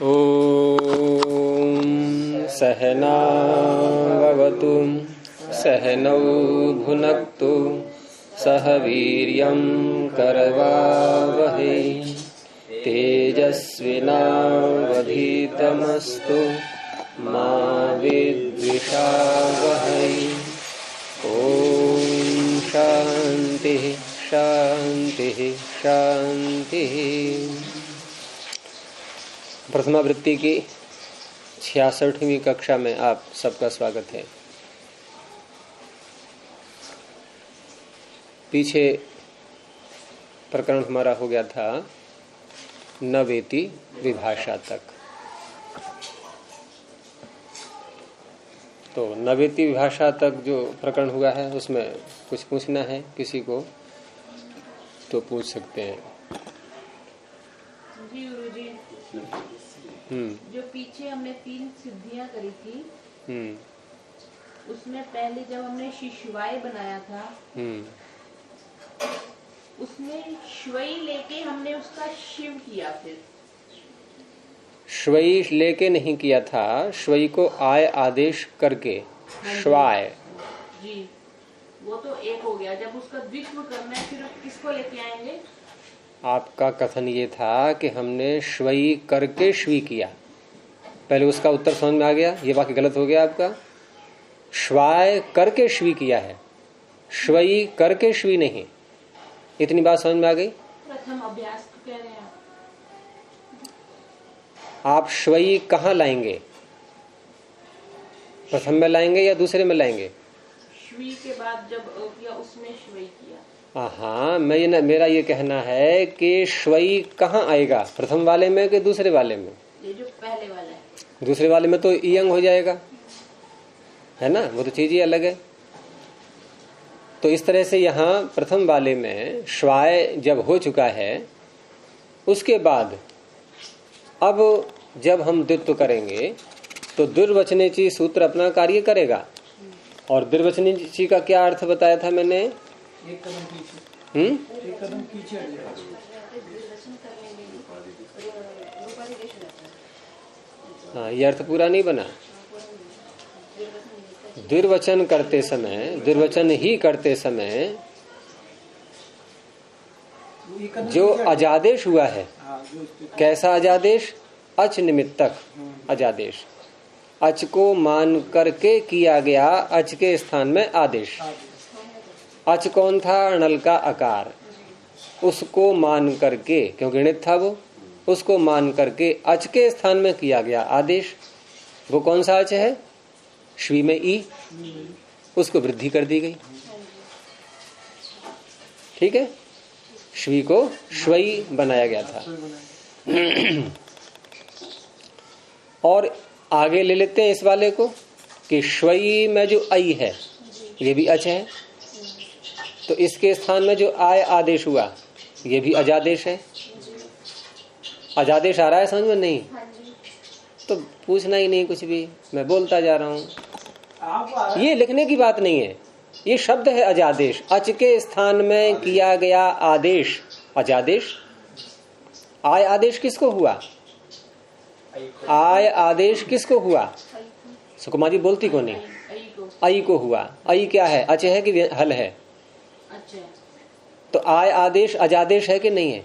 ॐ सहना भवतु सहनौ भुनक्तु सह वीर्यं करवावहै तेजस्विनावधीतमस्तु मा विद्विषावहै। ॐ शांति शांति शांति। प्रथमावृत्ति की 66वीं कक्षा में आप सबका स्वागत है। पीछे प्रकरण हमारा हो गया था न वेति विभाषा तक। तो न वेति विभाषा तक जो प्रकरण हुआ है उसमें कुछ पूछना है किसी को तो पूछ सकते हैं। जी गुरुजी, जो पीछे हमने 3 सिद्धियां करी थी, उसमें पहले जब हमने शिशुवाय बनाया था, उसमें श्वई लेके हमने उसका शिव किया। फिर श्वई लेके नहीं किया था, श्वई को आय आदेश करके श्वाय। जी, वो तो एक हो गया। जब उसका द्वित्व करना है फिर किसको लेके आएंगे? आपका कथन ये था कि हमने श्वई करके श्वी किया। पहले उसका उत्तर समझ में आ गया, ये वाक्य गलत हो गया आपका। श्वाय करके श्वी किया है, श्वई करके श्वी नहीं। इतनी बात समझ में आ गई। प्रथम अभ्यास कह रहे हैं आप श्वई कहाँ लाएंगे? प्रथम में लाएंगे या दूसरे में लाएंगे? श्वी के बाद जब किया उसमें श्वई किया। हाँ, मेरा ये कहना है कि श्वई कहाँ आएगा, प्रथम वाले में कि दूसरे वाले में? ये जो पहले वाला है। दूसरे वाले में तो इयंग हो जाएगा, है ना, वो तो चीज ही अलग है। तो इस तरह से यहाँ प्रथम वाले में श्वाय जब हो चुका है, उसके बाद अब जब हम द्वित्व करेंगे तो दुर्वचनेची सूत्र अपना कार्य करेगा। और दुर्वचनेची का क्या अर्थ बताया था मैंने? एक कदम पीछे हाँ, ये अर्थ पूरा नहीं बना। दुर्वचन करते समय, दुर्वचन ही करते समय जो अजादेश हुआ है, कैसा अजादेश? अच निमित्तक अजादेश। अच को मान करके किया गया अच के स्थान में आदेश। अच कौन था? अणल का आकार। उसको मान करके, क्यों गणित था वो, उसको मान करके अच के स्थान में किया गया आदेश। वो कौन सा अच है? श्वी में ई, उसको वृद्धि कर दी गई। ठीक है, श्वी को श्वई बनाया गया था। और आगे ले लेते हैं इस वाले को कि श्वई में जो आई है ये भी अच है, तो इसके स्थान में जो आय आदेश हुआ ये भी अजादेश है। अजादेश आ रहा है समझ में? नहीं तो पूछना ही नहीं कुछ भी, मैं बोलता जा रहा हूं। ये लिखने की बात नहीं है, ये शब्द है अजादेश। अच के स्थान में किया गया आदेश अजादेश। आय आदेश किसको हुआ? आय आदेश किसको हुआ? सुकुमारी बोलती को नहीं, आई को हुआ। आई क्या है? अच है कि हल है? तो आय आदेश अजादेश है कि नहीं है?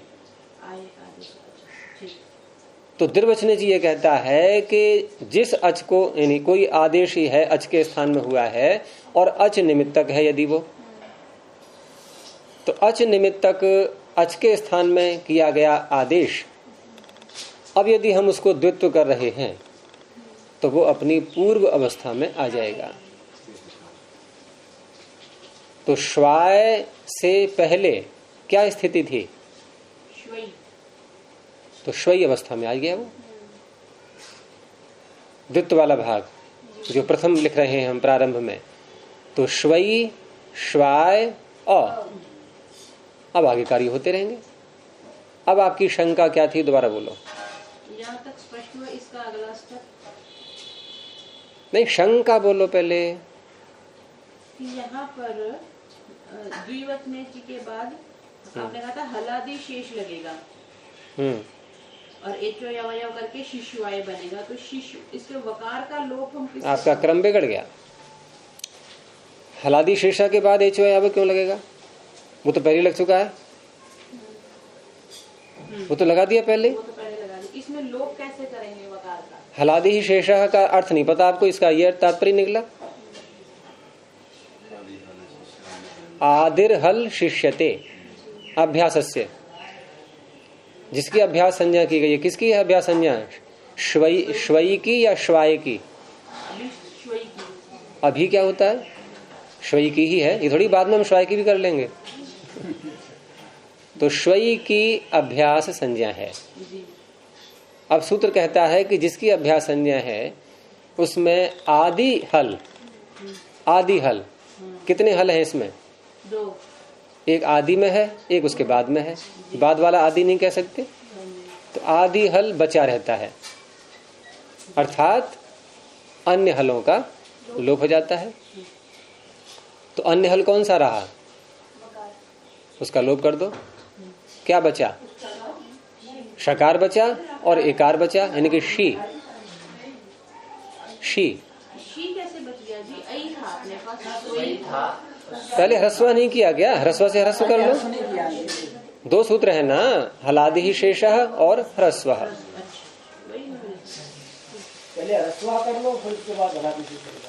तो दुर्वचने जी ये कहता है कि जिस अच को, यानी कोई आदेश ही है अच के स्थान में हुआ है और अच निमित्तक है, यदि वो, तो अच निमित्तक अच के स्थान में किया गया आदेश, अब यदि हम उसको द्वित्व कर रहे हैं तो वो अपनी पूर्व अवस्था में आ जाएगा। तो श्वाय से पहले क्या स्थिति थी? श्वई। तो श्वई अवस्था में आ गया वो। द्वित्व वाला भाग जो प्रथम लिख रहे हैं हम प्रारंभ में, तो श्वई श्वाय अ। अब आगे कार्य होते रहेंगे। अब आपकी शंका क्या थी, दोबारा बोलो। यहाँ तक स्पष्ट हुआ, इसका अगला स्टेप नहीं, शंका बोलो पहले। यहाँ पर द्विवचनेची के बाद आपने कहा था हलादि शेष लगेगा, और एचो अवयव करके शिशुआय बनेगा। तो शिशु, इसके वकार का लोप हम किस, आपका क्रम बिगड़ गया। हलादी शीर्षा के बाद एचो अवयव क्यों लगेगा? वो तो पहले लग चुका है, वो तो लगा दिया पहले। वो तो पहले लगा दी, इसमें लोप कैसे करेंगे वकार का? हलादी ही शेषः का अर्थ नहीं पता आपको, इसका यह तात्पर्य निकला आदिर हल शिष्यते अभ्यासस्य, जिसकी अभ्यास संज्ञा की गई है। किसकी है अभ्यास संज्ञा? श्वई की या श्वाय की? श्वई की। अभी क्या होता है? श्वई की ही है, ये थोड़ी बाद में हम श्वाय की भी कर लेंगे। तो श्वई की अभ्यास संज्ञा है। अब सूत्र कहता है कि जिसकी अभ्यास संज्ञा है उसमें आदि हल, आदि हल कितने हल हैं इसमें? 2। एक आदि में है, एक उसके बाद में है। बाद वाला आदि नहीं कह सकते, तो आदि हल बचा रहता है, अर्थात अन्य हलों का लोप हो जाता है। तो अन्य हल कौन सा रहा? उसका लोप कर दो। क्या बचा? शकार बचा और एकार बचा, यानी कि शी। शी कैसे बच गया जी? आई था अपने पास, वही था। पहले ह्रस्व नहीं किया गया? ह्रस्व से ह्रस्व कर लो। 2 सूत्र है ना, हलादि ही शेषः और ह्रस्व। पहले ह्रस्व कर लो, फिर उसके बाद हलादि शेषः।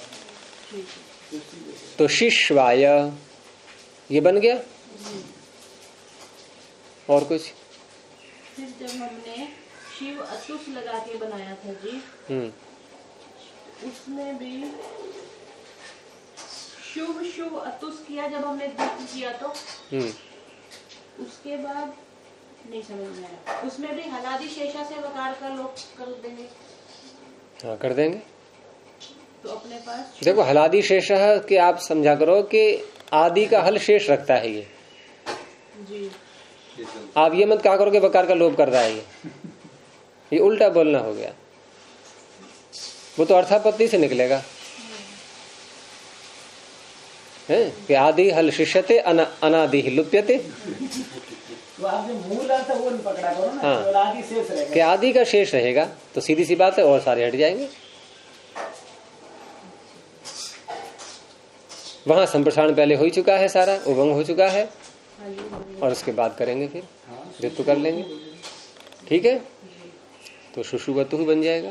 तो शिश्वाय ये बन गया। और कुछ? फिर जब हमने शिव अतुस लगा के बनाया था जी, उसमें भी शुभ शुभ अतुस किया जब हमने द्वित्व किया तो उसके बाद नहीं समझ में आया। उसमें भी हलादि शेषा से वकार का लोप कर देंगे। हाँ कर देंगे। तो अपने पास देखो हलादि शेषः कि आप समझा करो कि आदि का हल शेष रखता है ये जी। आप ये मत कहा करो कि वकार का लोप कर रहा है ये उल्टा बोलना हो गया। वो तो अर्थापत्ति से निकलेगा है कि आदि हल शिष्यते अनादि ही लुप्यते। तो आपने मूल अर्थ वो नहीं पकड़ा करो ना। हाँ, तो आदि शेष रहेगा, कि आदि का शेष रहेगा, तो सीधी सी बात है और सारे हट जाएंगे। वहां संप्रसारण पहले हो ही चुका है, सारा उभंग हो चुका है, और उसके बाद करेंगे फिर द्वित्व कर लेंगे। ठीक है, तो शुशुवतु बन जाएगा।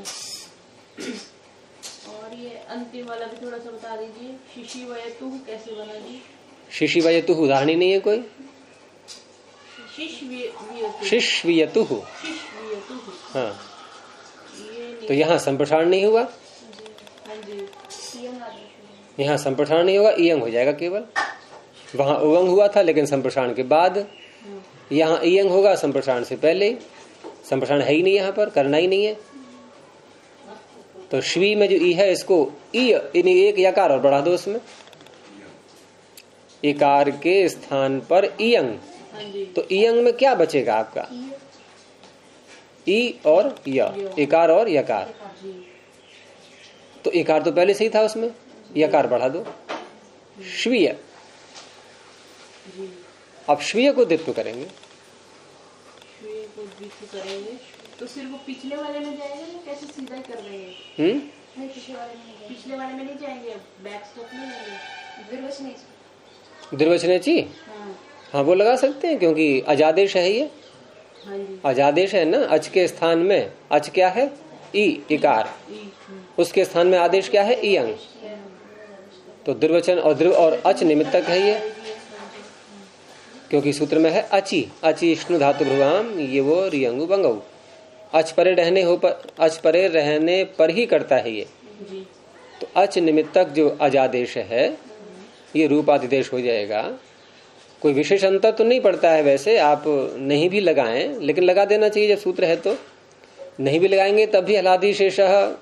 और ये अंतिम वाला भी थोड़ा सा बता दीजिए, शिशिवयतु कैसे बना जी? शिशिवयतु उदाहरण ही नहीं है कोई। शिशवियतु, हाँ, तो यहाँ संप्रसारण नहीं हुआ, यहाँ संप्रसारण नहीं होगा, इयंग हो जाएगा केवल। वहां उवंग हुआ था लेकिन संप्रसारण के बाद, यहाँ इयंग होगा संप्रसारण से पहले। संप्रसारण है ही नहीं, यहाँ पर करना ही नहीं है। तो श्वी में जो ई है इसको ई एक यकार और बढ़ा दो उसमें, इकार के स्थान पर इयंग। तो इयंग में क्या बचेगा आपका? ई और य, इकार और यकार। तो इकार तो पहले से ही था उसमें, यकार बढ़ा दो, श्वीय। अब श्वीय को द्वित्व करेंगे। श्वीय को द्वित्व करेंगे तो फिर वो पिछले वाले में जाएगा या कैसे सीधा ही कर रहे हैं? नहीं, पिछले वाले में नहीं जाएंगे, बैक स्टेप में जाएंगे। द्विर्वचनेची, हाँ वो लगा सकते हैं क्योंकि अजादेश है ये। अजादेश है ना, अच के स्थान में अच क्या है? ई, इकार। उसके स्थान में आदेश क्या है? इयंग। तो द्विर्वचन और अच निमित्तक है ये, क्योंकि सूत्र में है अची, अची विष्णु धातु भ्रुवाम ये वो रियंगु बंगऊ। अच परे रहने पर ही करता है ये। तो अच निमित्तक जो अजादेश है ये रूपादिदेश हो जाएगा। कोई विशेष अंतर तो नहीं पड़ता है वैसे, आप नहीं भी लगाएं, लेकिन लगा देना चाहिए जब सूत्र है। तो नहीं भी लगाएंगे तब भी हलादि शेषः।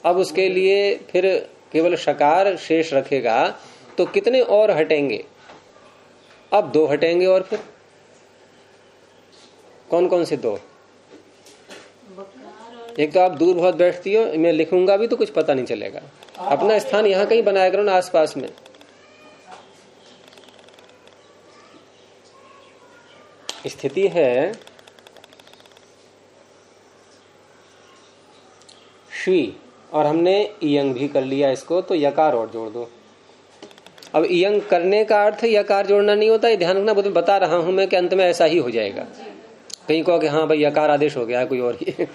अब उसके लिए फिर केवल शकार शेष रखेगा, तो कितने और हटेंगे? अब 2 हटेंगे, और फिर कौन कौन से 2? एक तो आप दूर बहुत बैठती हो, मैं लिखूंगा भी तो कुछ पता नहीं चलेगा। अपना स्थान यहाँ कहीं बनाया करो ना आसपास में। स्थिति है श्वी, और हमने इयंग भी कर लिया इसको, तो यकार और जोड़ दो। अब इयंग करने का अर्थ यकार जोड़ना नहीं होता, ये ध्यान रखना, बता रहा हूं मैं कि अंत में ऐसा ही हो जाएगा। कहीं कहो कि हाँ भाई यकार आदेश हो गया कोई और ही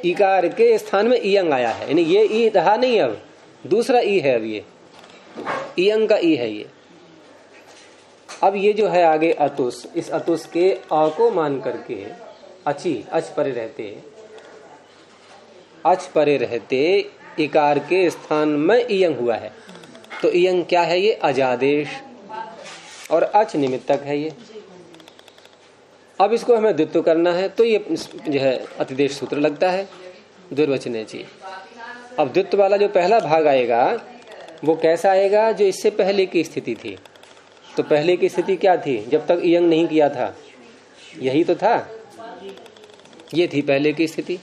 इकार के स्थान में इयंग आया है, यानी ये ई रहा नहीं, अब दूसरा ई है, अब ये इयंग का ई है ये। अब ये जो है आगे अतुस, इस अतुस के अ को मान करके अची, अच परे रहते इकार के स्थान में इयंग हुआ है। तो इयंग क्या है? ये अजादेश, और अच निमित्तक है ये। अब इसको हमें द्वित्व करना है, तो ये जो है अतिदेश सूत्र लगता है द्विर्वचनेची। अब द्वित्व वाला जो पहला भाग आएगा वो कैसा आएगा? जो इससे पहले की स्थिति थी। तो पहले की स्थिति क्या थी? जब तक इयंग नहीं किया था, यही तो था, ये थी पहले की स्थिति।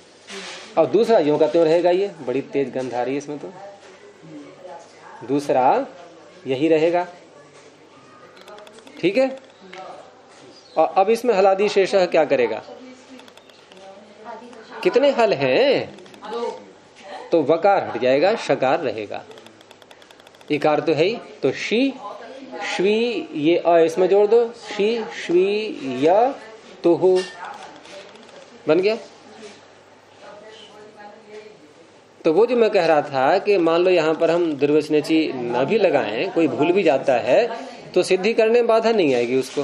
और दूसरा यूं का त्यों रहेगा, ये बड़ी तेज गंध आ रही है इसमें, तो दूसरा यही रहेगा, ठीक है। और अब इसमें हलादि शेष क्या करेगा? कितने हल हैं? तो वकार हट जाएगा, शकार रहेगा, इकार तो है ही। तो शी श्वी, ये अ इसमें जोड़ दो, शी श्वी या तुहु, बन गया। तो वो जो मैं कह रहा था कि मान लो यहां पर हम द्विर्वचनेची न भी लगाएं, कोई भूल भी जाता है तो सिद्धि करने में बाधा नहीं आएगी उसको,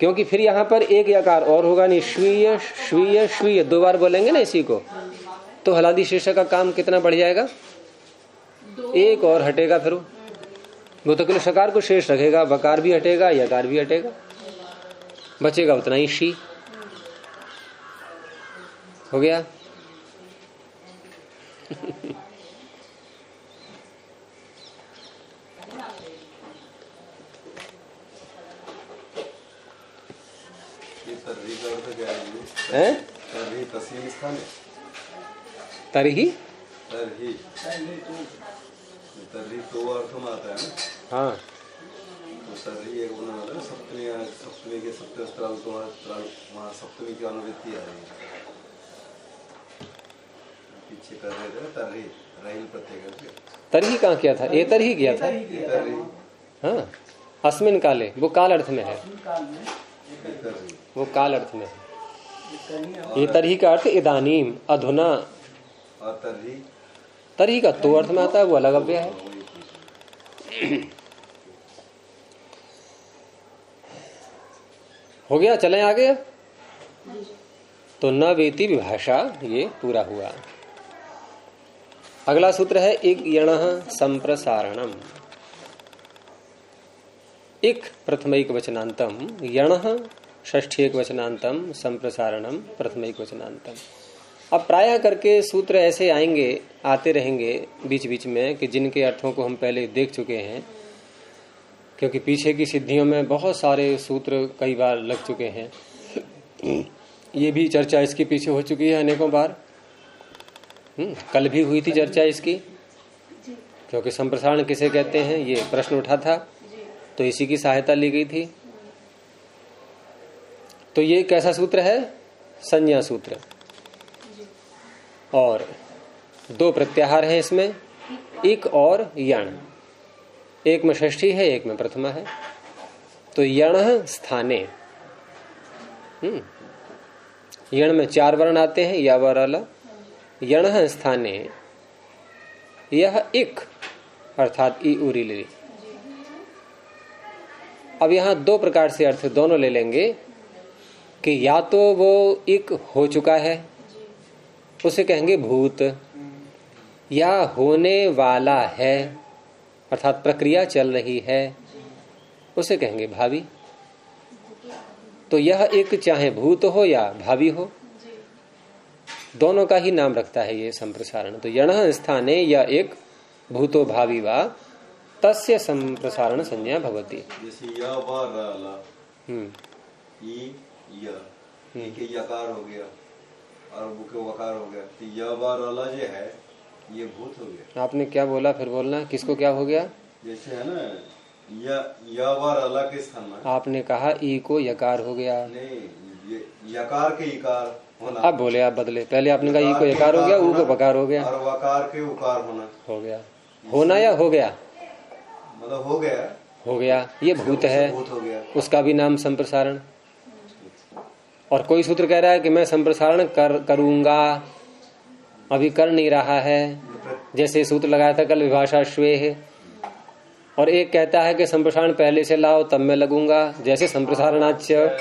क्योंकि फिर यहां पर एक यकार और होगा नहीं, श्वीय श्वीय श्वीय, 2 बार बोलेंगे ना इसी को, तो हलादि शीर्षक का काम कितना बढ़ जाएगा? एक और हटेगा, फिर वो तो केवल शकार को शेष रखेगा, वकार भी हटेगा, यकार भी हटेगा, बचेगा उतना ही शी। हो गया। तरही तो अर्थ में आता है ना। हाँ, तो तरही एक बना है, सप्तमी के सप्तमी तो वहाँ सप्तमी की अनुवृत्ति आ रही है, पीछे कर रहे थे तरही रहील प्रत्यय करके। तरही कहाँ किया था? ए तरही किया था। हाँ, अस्मिन काले, वो काल अर्थ में है, वो काल अर्थ में है। ये तरही का अर्थ इदानीम, अधुना, और तरही का तो अर्थ में आता है, वो अलग अव्यय है। हो गया, चलें आगे। तो न वेति विभाषा, ये पूरा हुआ। अगला सूत्र है इक यणः संप्रसारणम। इक प्रथमैक वचनांतम, यणः षष्ठी एक वचनांतम, संप्रसारणम प्रथमैक वचनांतम। अब प्रायः करके सूत्र ऐसे आएंगे, आते रहेंगे बीच बीच में, कि जिनके अर्थों को हम पहले देख चुके हैं, क्योंकि पीछे की सिद्धियों में बहुत सारे सूत्र कई बार लग चुके हैं। ये भी चर्चा इसके पीछे हो चुकी है अनेकों बार। कल भी हुई थी चर्चा इसकी, क्योंकि संप्रसारण किसे कहते हैं ये प्रश्न उठा था, तो इसी की सहायता ली गई थी। तो ये कैसा सूत्र है? संज्ञा सूत्र, और 2 प्रत्याहार हैं इसमें, इक और यण। एक में षष्ठी है, एक में प्रथमा है। तो यण स्थाने, यण में 4 वर्ण आते हैं, या वरल। यण स्थाने, यह इक अर्थात ई उरीली। अब यहां 2 प्रकार से अर्थ दोनों ले लेंगे, कि या तो वो इक हो चुका है, उसे कहेंगे भूत, या होने वाला है अर्थात प्रक्रिया चल रही है, उसे कहेंगे भावी। तो यह एक चाहे भूत हो या भावी हो, दोनों का ही नाम रखता है ये संप्रसारण। तो यणः स्थाने या एक भूतो भावी वा तस्य संप्रसारण संज्ञा भवति। जैसे या वा ला, ई या, के यकार हो गया और बुके वकार हो गया, तो या वा ला जो है ये भूत हो गया। आपने क्या बोला, फिर बोलना, किसको क्या हो गया? जैसे है ना या वा ला के स्थान में आपने कहा ई को यकार हो गया। नहीं, ये यकार के इकार होना। अब बोले आप बदले, पहले आपने कहा ई को यकार हो गया, ऊ को बकार हो गया, और वकार के उकार होना। हो गया, होना या हो गया, मतलब हो गया, हो गया। ये भूत है, भूत हो गया, उसका भी नाम संप्रसारण। और कोई सूत्र कह रहा है कि मैं संप्रसारण करूंगा, अभी कर नहीं रहा है, जैसे सूत्र लगाया था कल विभाषा श्वेह। और एक कहता है कि संप्रसारण पहले से लाओ तब मैं लगूंगा, जैसे संप्रसारणाच्य।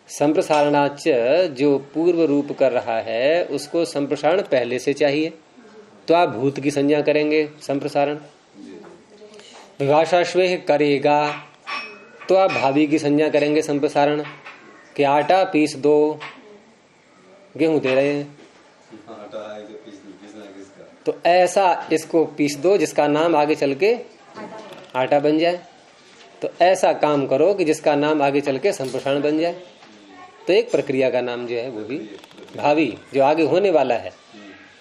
संप्रसारणाच्य जो पूर्व रूप कर रहा है उसको संप्रसारण पहले से चाहिए, तो आप भूत की संज्ञा करेंगे संप्रसारण। विभाषा श्वेह करेगा, तो आप भावी की संज्ञा करेंगे संप्रसारण, कि आटा पीस दो, गेहूं दे रहे हैं तो ऐसा इसको पीस दो जिसका नाम आगे चल के आटा बन जाए। तो ऐसा काम करो कि जिसका नाम आगे चल के संप्रसारण बन जाए। तो एक प्रक्रिया का नाम जो है वो भी भावी, जो आगे होने वाला है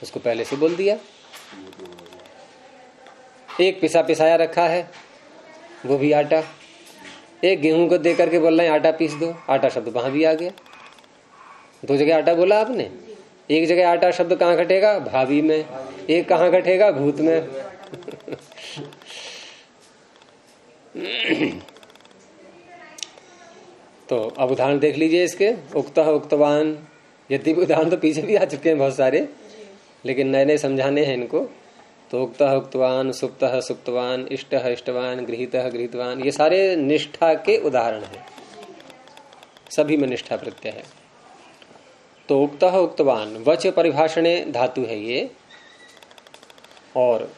उसको पहले से बोल दिया। एक पिसा पिसाया रखा है वो भी आटा, एक गेहूं को दे करके बोल रहे हैं आटा पीस दो, आटा शब्द वहां भी आ गया। दो जगह आटा बोला आपने, एक जगह आटा शब्द कहाँ घटेगा, भावी में, एक कहाँ घटेगा, भूत में। तो अब उदाहरण देख लीजिए इसके, उक्तः उक्तवान। यद्यपि उदाहरण तो पीछे भी आ चुके हैं बहुत सारे, लेकिन नए नए समझाने हैं इनको। तो उक्तः उक्तवान, सुप्तः सुप्तवान, इष्टः इष्टवान, गृहीतः गृहीतवान, ये सारे निष्ठा के उदाहरण हैं, सभी में निष्ठा प्रत्यय है। तो उक्तः उक्तवान वच परिभाषणे धातु है ये, और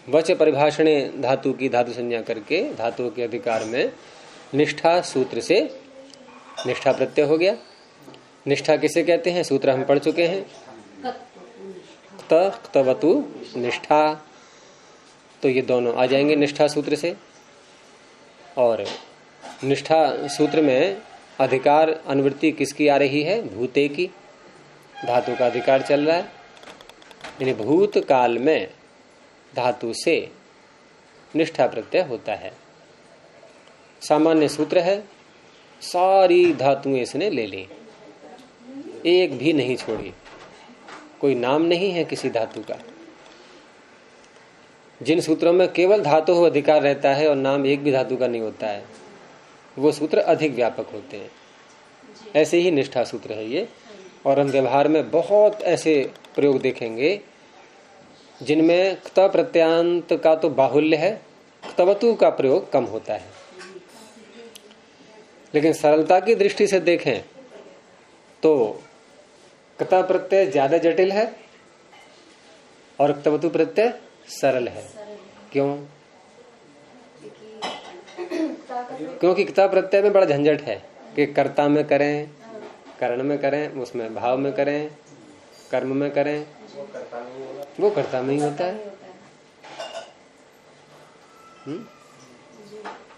वच परिभाषणे धातु की धातु संज्ञा करके धातु के अधिकार में निष्ठा सूत्र से निष्ठा प्रत्यय हो गया। निष्ठा किसे कहते हैं, सूत्र हम पढ़ चुके हैं, क्तवतु निष्ठा। तो ये दोनों आ जाएंगे निष्ठा सूत्र से। और निष्ठा सूत्र में अधिकार अनुवृत्ति किसकी आ रही है, भूते की, धातु का अधिकार चल रहा है। यानी भूत काल में धातु से निष्ठा प्रत्यय होता है। सामान्य सूत्र है, सारी धातुएं इसने ले ली, एक भी नहीं छोड़ी, कोई नाम नहीं है किसी धातु का। जिन सूत्रों में केवल धातु हो अधिकार रहता है और नाम एक भी धातु का नहीं होता है, वो सूत्र अधिक व्यापक होते हैं। ऐसे ही निष्ठा सूत्र है ये। और हम व्यवहार में बहुत ऐसे प्रयोग देखेंगे जिनमें क्त प्रत्यांत का तो बाहुल्य है, क्तवतु का प्रयोग कम होता है। लेकिन सरलता की दृष्टि से देखें तो क्ता प्रत्यय ज्यादा जटिल है और क्तवतु प्रत्यय सरल है। क्यों? क्योंकि क्ता प्रत्यय में बड़ा झंझट है कि कर्ता में करें, करण में करें, उसमें भाव में करें, कर्म में करें, वो कर्ता में ही होता है।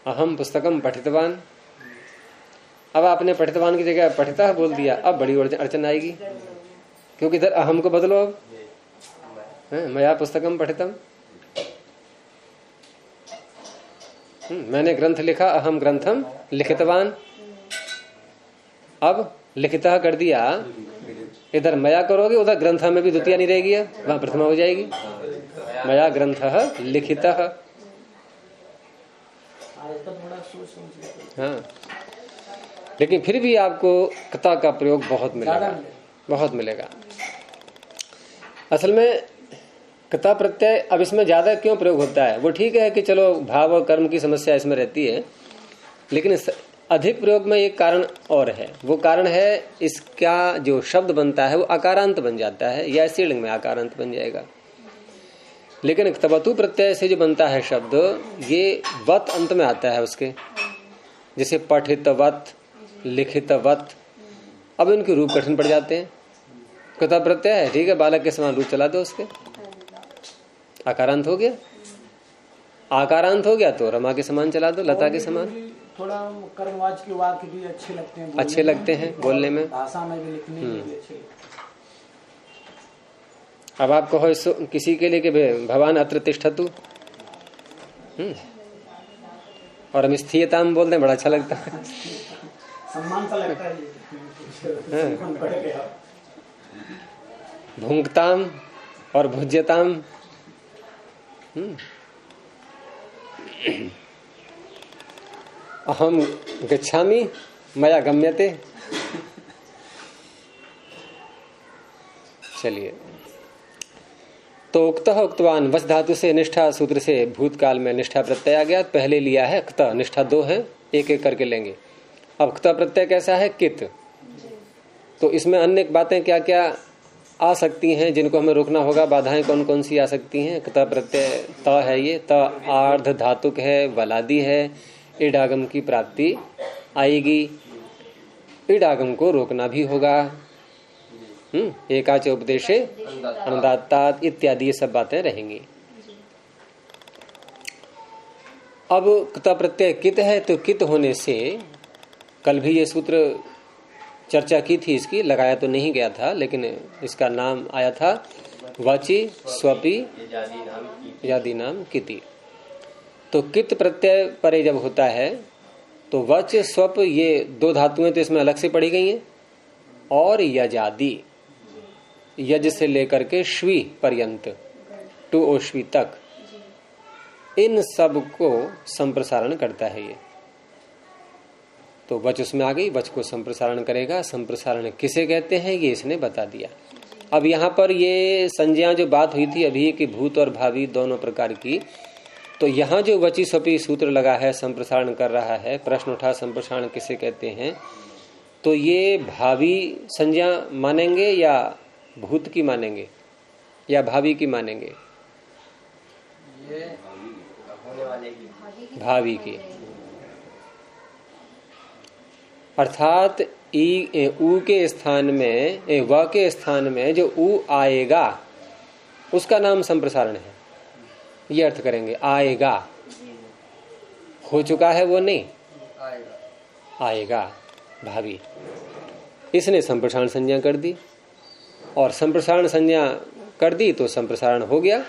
अहम पुस्तकम पठितवान, अब आपने पठितवान की जगह पठिता बोल दिया, अब बड़ी अड़चन आएगी, क्योंकि इधर अहम को बदलो। अब मया पुस्तकम पठितम, मैंने ग्रंथ लिखा, अहम ग्रंथम लिखितवान। अब लिखिता कर दिया, इधर मया करोगे, उधर ग्रंथ में भी द्वितीय नहीं रहेगी, वहां प्रथमा हो जाएगी। मया ग्रंथ लिखिता। हाँ, लेकिन फिर भी आपको क्ता का प्रयोग बहुत मिलेगा, बहुत मिलेगा। असल में क्ता प्रत्यय अब इसमें ज्यादा क्यों प्रयोग होता है, वो ठीक है कि चलो भाव और कर्म की समस्या इसमें रहती है, लेकिन अधिक प्रयोग में एक कारण और है। वो कारण है इसका जो शब्द बनता है वो आकारांत बन जाता है, या स्त्रीलिंग में आकारांत बन जाएगा। लेकिन क्तवतु प्रत्यय से जो बनता है शब्द, ये वत अंत में आता है उसके, जैसे पठितवत, लिखितवत। अब इनके रूप कठिन पड़ जाते हैं। क्ता प्रत्यय है, ठीक है, बालक के समान रूप चला दो उसके, आकारांत हो गया। आकारांत हो गया तो रमा के समान चला दो, लता के समान। थोड़ा कर्मवाच के वाक्य भी अच्छे लगते हैं, अच्छे लगते हैं बोलने में, भाषा में भी, लिखने में भी अच्छे। अब आप कहो किसी के लिए कि भगवान अत्र तिष्ठतु, और हम स्थीयताम बोलते हैं, बड़ा अच्छा लगता है। सम्मान सा लगता है ये। सम्मान बढ़ गया। भुंक्ताम और भुज्यताम। अहम गच्छामि मया गम्यते। चलिए, तो उक्तः उक्तवान वश धातु से निष्ठा सूत्र से भूतकाल में निष्ठा प्रत्यय आ गया। पहले लिया है क्त, निष्ठा 2 है, एक एक करके लेंगे। अब क्त प्रत्यय कैसा है? कित। तो इसमें अन्य बातें क्या क्या आ सकती हैं जिनको हमें रोकना होगा? बाधाएं कौन कौन सी आ सकती हैं? क्त प्रत्यय त है, ये त आर्ध धातुक है, वलादी है, इडागम की प्राप्ति आएगी। इडागम को रोकना भी होगा। एकाच उपदेशे अनुदात्तात इत्यादि ये सब बातें रहेंगी। अब क्त प्रत्यय कित है, तो कित होने से कल भी ये सूत्र चर्चा की थी, इसकी लगाया तो नहीं गया था, लेकिन इसका नाम आया था वाची स्वपी यादि नाम किति। तो कित प्रत्यय परे जब होता है तो वच स्वप ये 2 धातुएं तो इसमें अलग से पढ़ी गई हैं, और यजादि, यज से लेकर के श्वी पर्यंत, टू ओश्वी तक, इन सब को संप्रसारण करता है ये। तो वच उसमें आ गई, वच को संप्रसारण करेगा। संप्रसारण किसे कहते हैं ये इसने बता दिया। अब यहाँ पर ये संज्ञा जो बात हुई थी अभी कि भूत और भावी दोनों प्रकार की, तो यहाँ जो वची स्वपी सूत्र लगा है, संप्रसारण कर रहा है, प्रश्न उठा संप्रसारण किसे कहते हैं, तो ये भावी संज्ञा मानेंगे या भूत की मानेंगे या भावी की मानेंगे? ये होने वाले की, भावी की। अर्थात ऊ के स्थान में, व के स्थान में जो ऊ आएगा उसका नाम संप्रसारण है, ये अर्थ करेंगे। आएगा, हो चुका है वो नहीं, आएगा भावी। इसने संप्रसारण संज्ञा कर दी, और संप्रसारण संज्ञा कर दी तो संप्रसारण हो गया।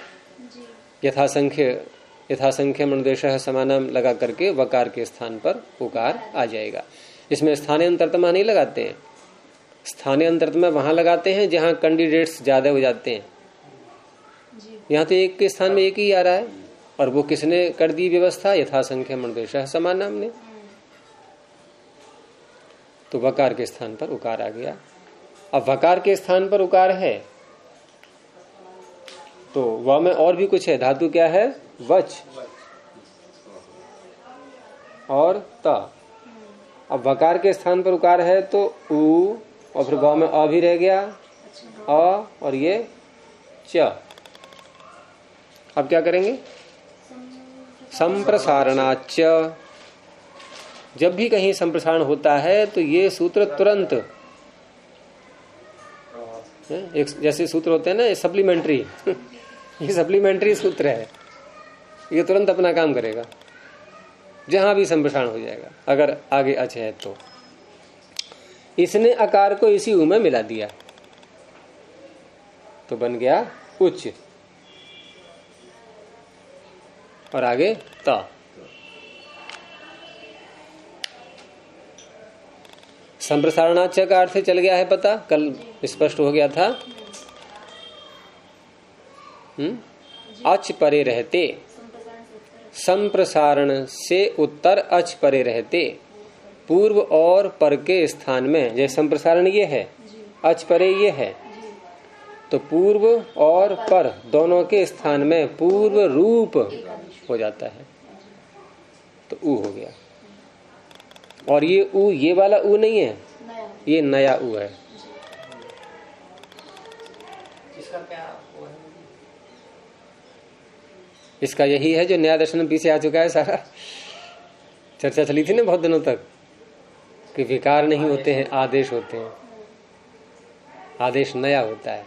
यथासंख्य मनुदेशः समानाम लगा करके वकार के स्थान पर उकार आ जाएगा। इसमें स्थानीय अंतरतमा नहीं लगाते हैं, स्थानीय अंतरतमा वहां लगाते हैं जहां कैंडिडेट्स ज्यादा हो जाते हैं। यहाँ तो एक के स्थान में एक ही आ रहा है, और वो किसने कर दी व्यवस्था? यथासंख्य मनुदेशः समानाम ने। तो वकार के स्थान पर उकार आ गया। अब वकार के स्थान पर उकार है तो व में और भी कुछ है। धातु क्या है? वच और त। अब वकार के स्थान पर उकार है तो उ, और फिर व में अ भी रह गया, अ और ये च। अब क्या करेंगे? संप्रसारणाच। जब भी कहीं संप्रसारण होता है तो ये सूत्र तुरंत, एक जैसे सूत्र होते हैं ना, ये सप्लीमेंट्री ये सप्लीमेंट्री सूत्र है, ये तुरंत अपना काम करेगा जहां भी संप्रसारण हो जाएगा। अगर आगे अच है तो इसने आकार को इसी उ में मिला दिया तो बन गया उच्च, और आगे त। संप्रसारणाच का अर्थ चल गया है पता, कल स्पष्ट हो गया था। अच परे रहते, संप्रसारण से उत्तर अच परे रहते, पूर्व और पर के स्थान में। जैसे संप्रसारण ये है, अच परे ये है, तो पूर्व और पर दोनों के स्थान में पूर्व रूप हो जाता है, तो ऊ हो गया। और ये ऊ, ये वाला ऊ नहीं है, ये नया ऊ है। इसका क्या वो है? इसका यही है जो नया दर्शन पीछे आ चुका है। सारा चर्चा चली थी ना बहुत दिनों तक कि विकार नहीं होते हैं, आदेश होते हैं। आदेश नया होता है,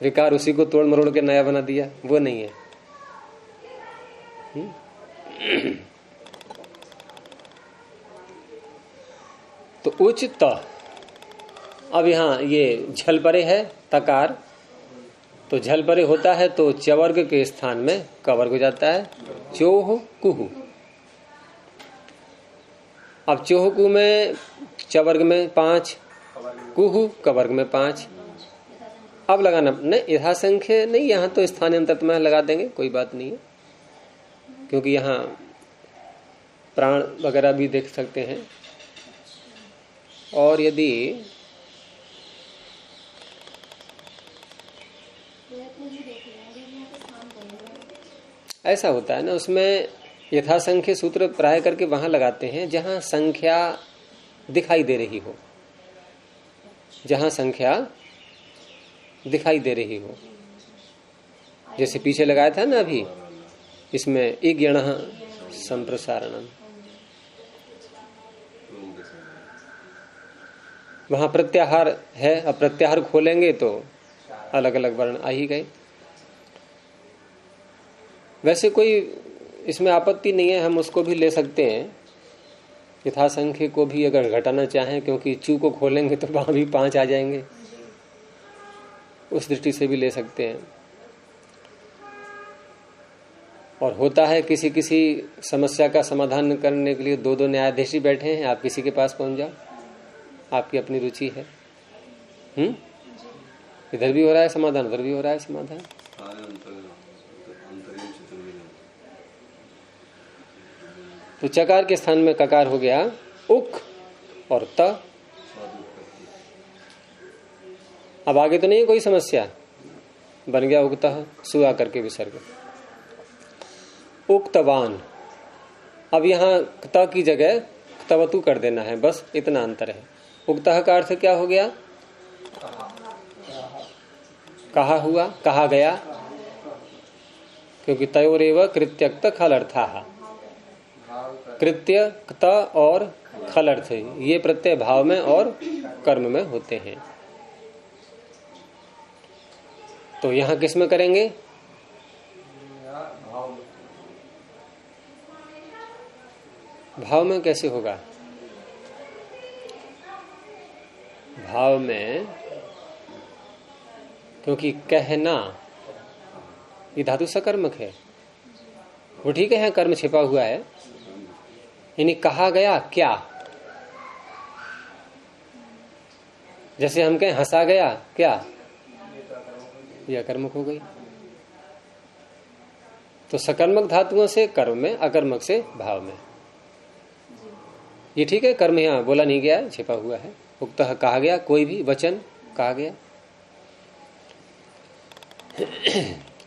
विकार उसी को तोड़ मरोड़ के नया बना दिया, वो नहीं है। तो उच्च त। अब यहाँ ये झल परे है तकार, तो झल परे होता है तो चवर्ग के स्थान में कवर्ग हो जाता है, चोह कुहु। अब चोहकू में चवर्ग में 5, कुहू कवर्ग में 5। अब लगाना नहीं, यथासंख्य नहीं, यहाँ तो स्थानांतरित में लगा देंगे, कोई बात नहीं है, क्योंकि यहाँ प्राण वगैरह भी देख सकते हैं। और यदि ऐसा होता है ना, उसमें यथासंख्य सूत्र प्राय करके वहां लगाते हैं जहां संख्या दिखाई दे रही हो, जहां संख्या दिखाई दे रही हो। जैसे पीछे लगाया था ना अभी, इसमें इगणः संप्रसारणम, वहां प्रत्याहार है। अब प्रत्याहार खोलेंगे तो अलग अलग वर्ण आ ही गए। वैसे कोई इसमें आपत्ति नहीं है, हम उसको भी ले सकते हैं, यथासंख्य को भी अगर घटाना चाहें, क्योंकि चू को खोलेंगे तो वहां भी 5 आ जाएंगे, उस दृष्टि से भी ले सकते हैं। और होता है किसी किसी समस्या का समाधान करने के लिए 2-2 न्यायाधीश बैठे हैं, आप किसी के पास पहुंच जाओ, आपकी अपनी रुचि है। इधर भी हो रहा है समाधान, उधर भी हो रहा है समाधान। तो चकार के स्थान में ककार हो गया उक और त। अब आगे तो नहीं है कोई समस्या, बन गया उक्तः, सु आकर के विसर्ग। उक्तवान, अब यहाँ त की जगह तवतु कर देना है, बस इतना अंतर है। उक्तः का अर्थ क्या हो गया? कहा हुआ, कहा गया, क्योंकि तयोरेव कृत्यक्त खल अर्थाः, कृत्य क्त और खल अर्थ ये प्रत्यय भाव में और कर्म में होते हैं। तो यहां किस में करेंगे? भाव में कैसे होगा? भाव में, क्योंकि कहना ये धातु सकर्मक है, वो ठीक है, यहाँ कर्म छिपा हुआ है, यानी कहा गया क्या। जैसे हम कहें हंसा गया क्या, यह अकर्मक हो गई। तो सकर्मक धातुओं से कर्म में, अकर्मक से भाव में, ये ठीक है। कर्म यहाँ बोला नहीं गया है, छिपा हुआ है। उक्तः कहा गया, कोई भी वचन कहा गया।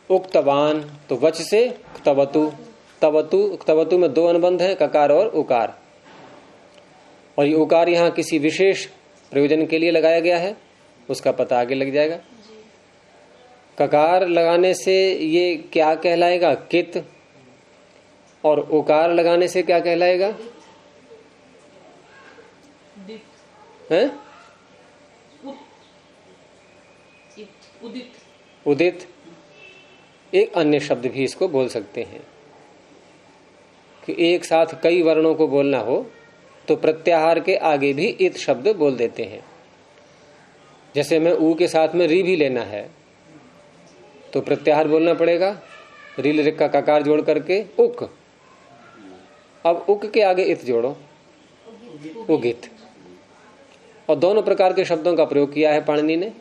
उक्तवान, तो वच से तवतु, तवतु, तवतु में 2 अनुबंध हैं, ककार और उकार। और ये उकार यहाँ किसी विशेष प्रयोजन के लिए लगाया गया है, उसका पता आगे लग जाएगा। ककार लगाने से ये क्या कहलाएगा? कित। और उकार लगाने से क्या कहलाएगा? हैं? उदित। एक अन्य शब्द भी इसको बोल सकते हैं कि एक साथ कई वर्णों को बोलना हो तो प्रत्याहार के आगे भी इत शब्द बोल देते हैं। जैसे मैं ऊ के साथ में री भी लेना है तो प्रत्याहार बोलना पड़ेगा, रील रिक का ककार जोड़ करके उक। अब उक के आगे इत जोड़ो, उगित। और दोनों प्रकार के शब्दों का प्रयोग किया है पाणिनि ने।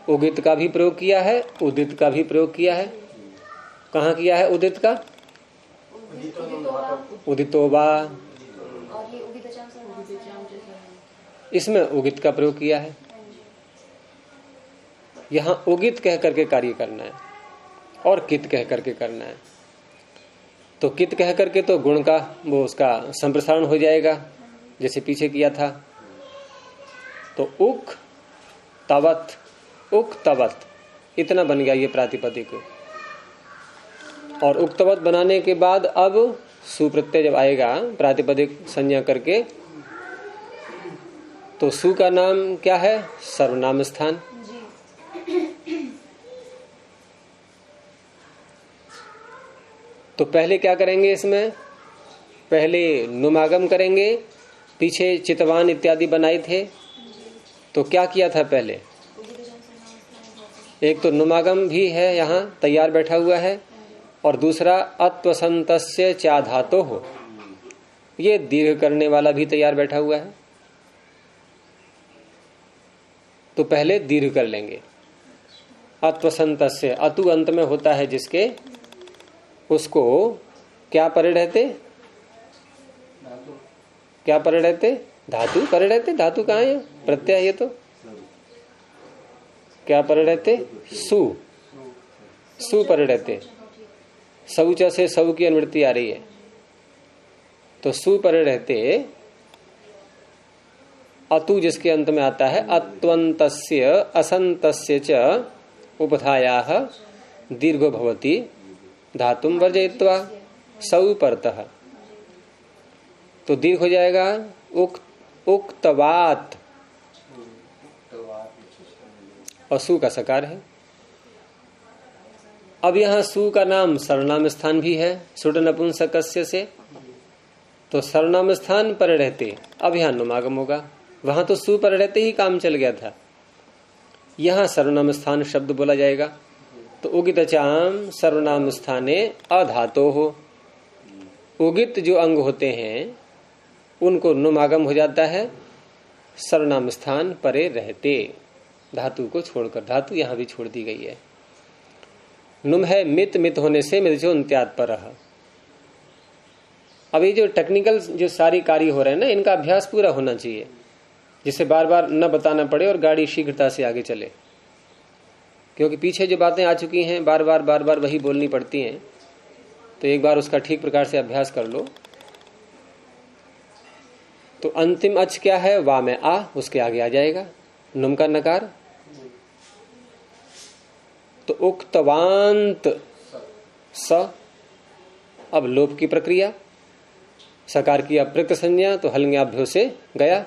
उगित का भी प्रयोग किया है, उदित का भी प्रयोग किया है। कहाँ किया है उदित का? उदितोबा, इसमें उगित का प्रयोग किया है। यहाँ उगित कह करके कार्य करना है और कित कह करके करना है। तो कित कह करके तो गुण का वो उसका संप्रसारण हो जाएगा, जैसे पीछे किया था। तो उक तवत, उक तवत, इतना बन गया ये प्रातिपदिक। और उक्तवत बनाने के बाद अब सुप्रत्यय जब आएगा प्रातिपदिक संज्ञा करके, तो सु का नाम क्या है? सर्वनाम स्थान। तो पहले क्या करेंगे इसमें? पहले नुमागम करेंगे। पीछे चितवान इत्यादि बनाए थे तो क्या किया था पहले? एक तो नुमागम भी है, यहाँ तैयार बैठा हुआ है, और दूसरा अत्वसंतस्य चा धातो हो, ये दीर्घ करने वाला भी तैयार बैठा हुआ है, तो पहले दीर्घ कर लेंगे। अत्वसंतस्य, अतु अंत में होता है जिसके, उसको क्या परे रहते, क्या परे रहते, धातु परे रहते। धातु कहाँ है, प्रत्यय, ये तो क्या परे रहते, सु, सु परे रहते। शौच से सौ की अनुवृत्ति आ रही है, तो सु परे रहते। अतु जिसके अंत में आता है, अत्वन्तस्य असन्तस्य च उपधायाः दीर्घो भवति धातुम वर्जयित्वा सौ परतः, तो दीर्घ हो जाएगा उक्तवात, और सु का सकार है। अब यहां सु का नाम सर्वनाम स्थान भी है सुड नपुंसकस्य से, तो सर्वनाम स्थान पर रहते, अब यहां नुमागम होगा। वहां तो सु पर रहते ही काम चल गया था, यहां सर्वनाम स्थान शब्द बोला जाएगा। तो उगित चाम सर्वनाम स्थाने अधातो हो, उगित जो अंग होते हैं उनको नुमागम हो जाता है सर्वनाम स्थान परे रहते, धातु को छोड़कर। धातु यहां भी छोड़ दी गई है। नुम है मित, मित होने से मिर्जो अंत्यात पर रहा। अब ये जो टेक्निकल जो सारी कार्य हो रहे हैं ना, इनका अभ्यास पूरा होना चाहिए, जिससे बार बार न बताना पड़े और गाड़ी शीघ्रता से आगे चले। क्योंकि पीछे जो बातें आ चुकी हैं बार बार वही बोलनी पड़ती हैं, तो एक बार उसका ठीक प्रकार से अभ्यास कर लो। तो अंतिम अच क्या है, वा में आ, उसके आगे आ जाएगा नुम का नकार। तो उक्तवांत स, अब लोप की प्रक्रिया, सकार की अप्रक्त संज्ञा, तो हलंग्याभ्यो से गया।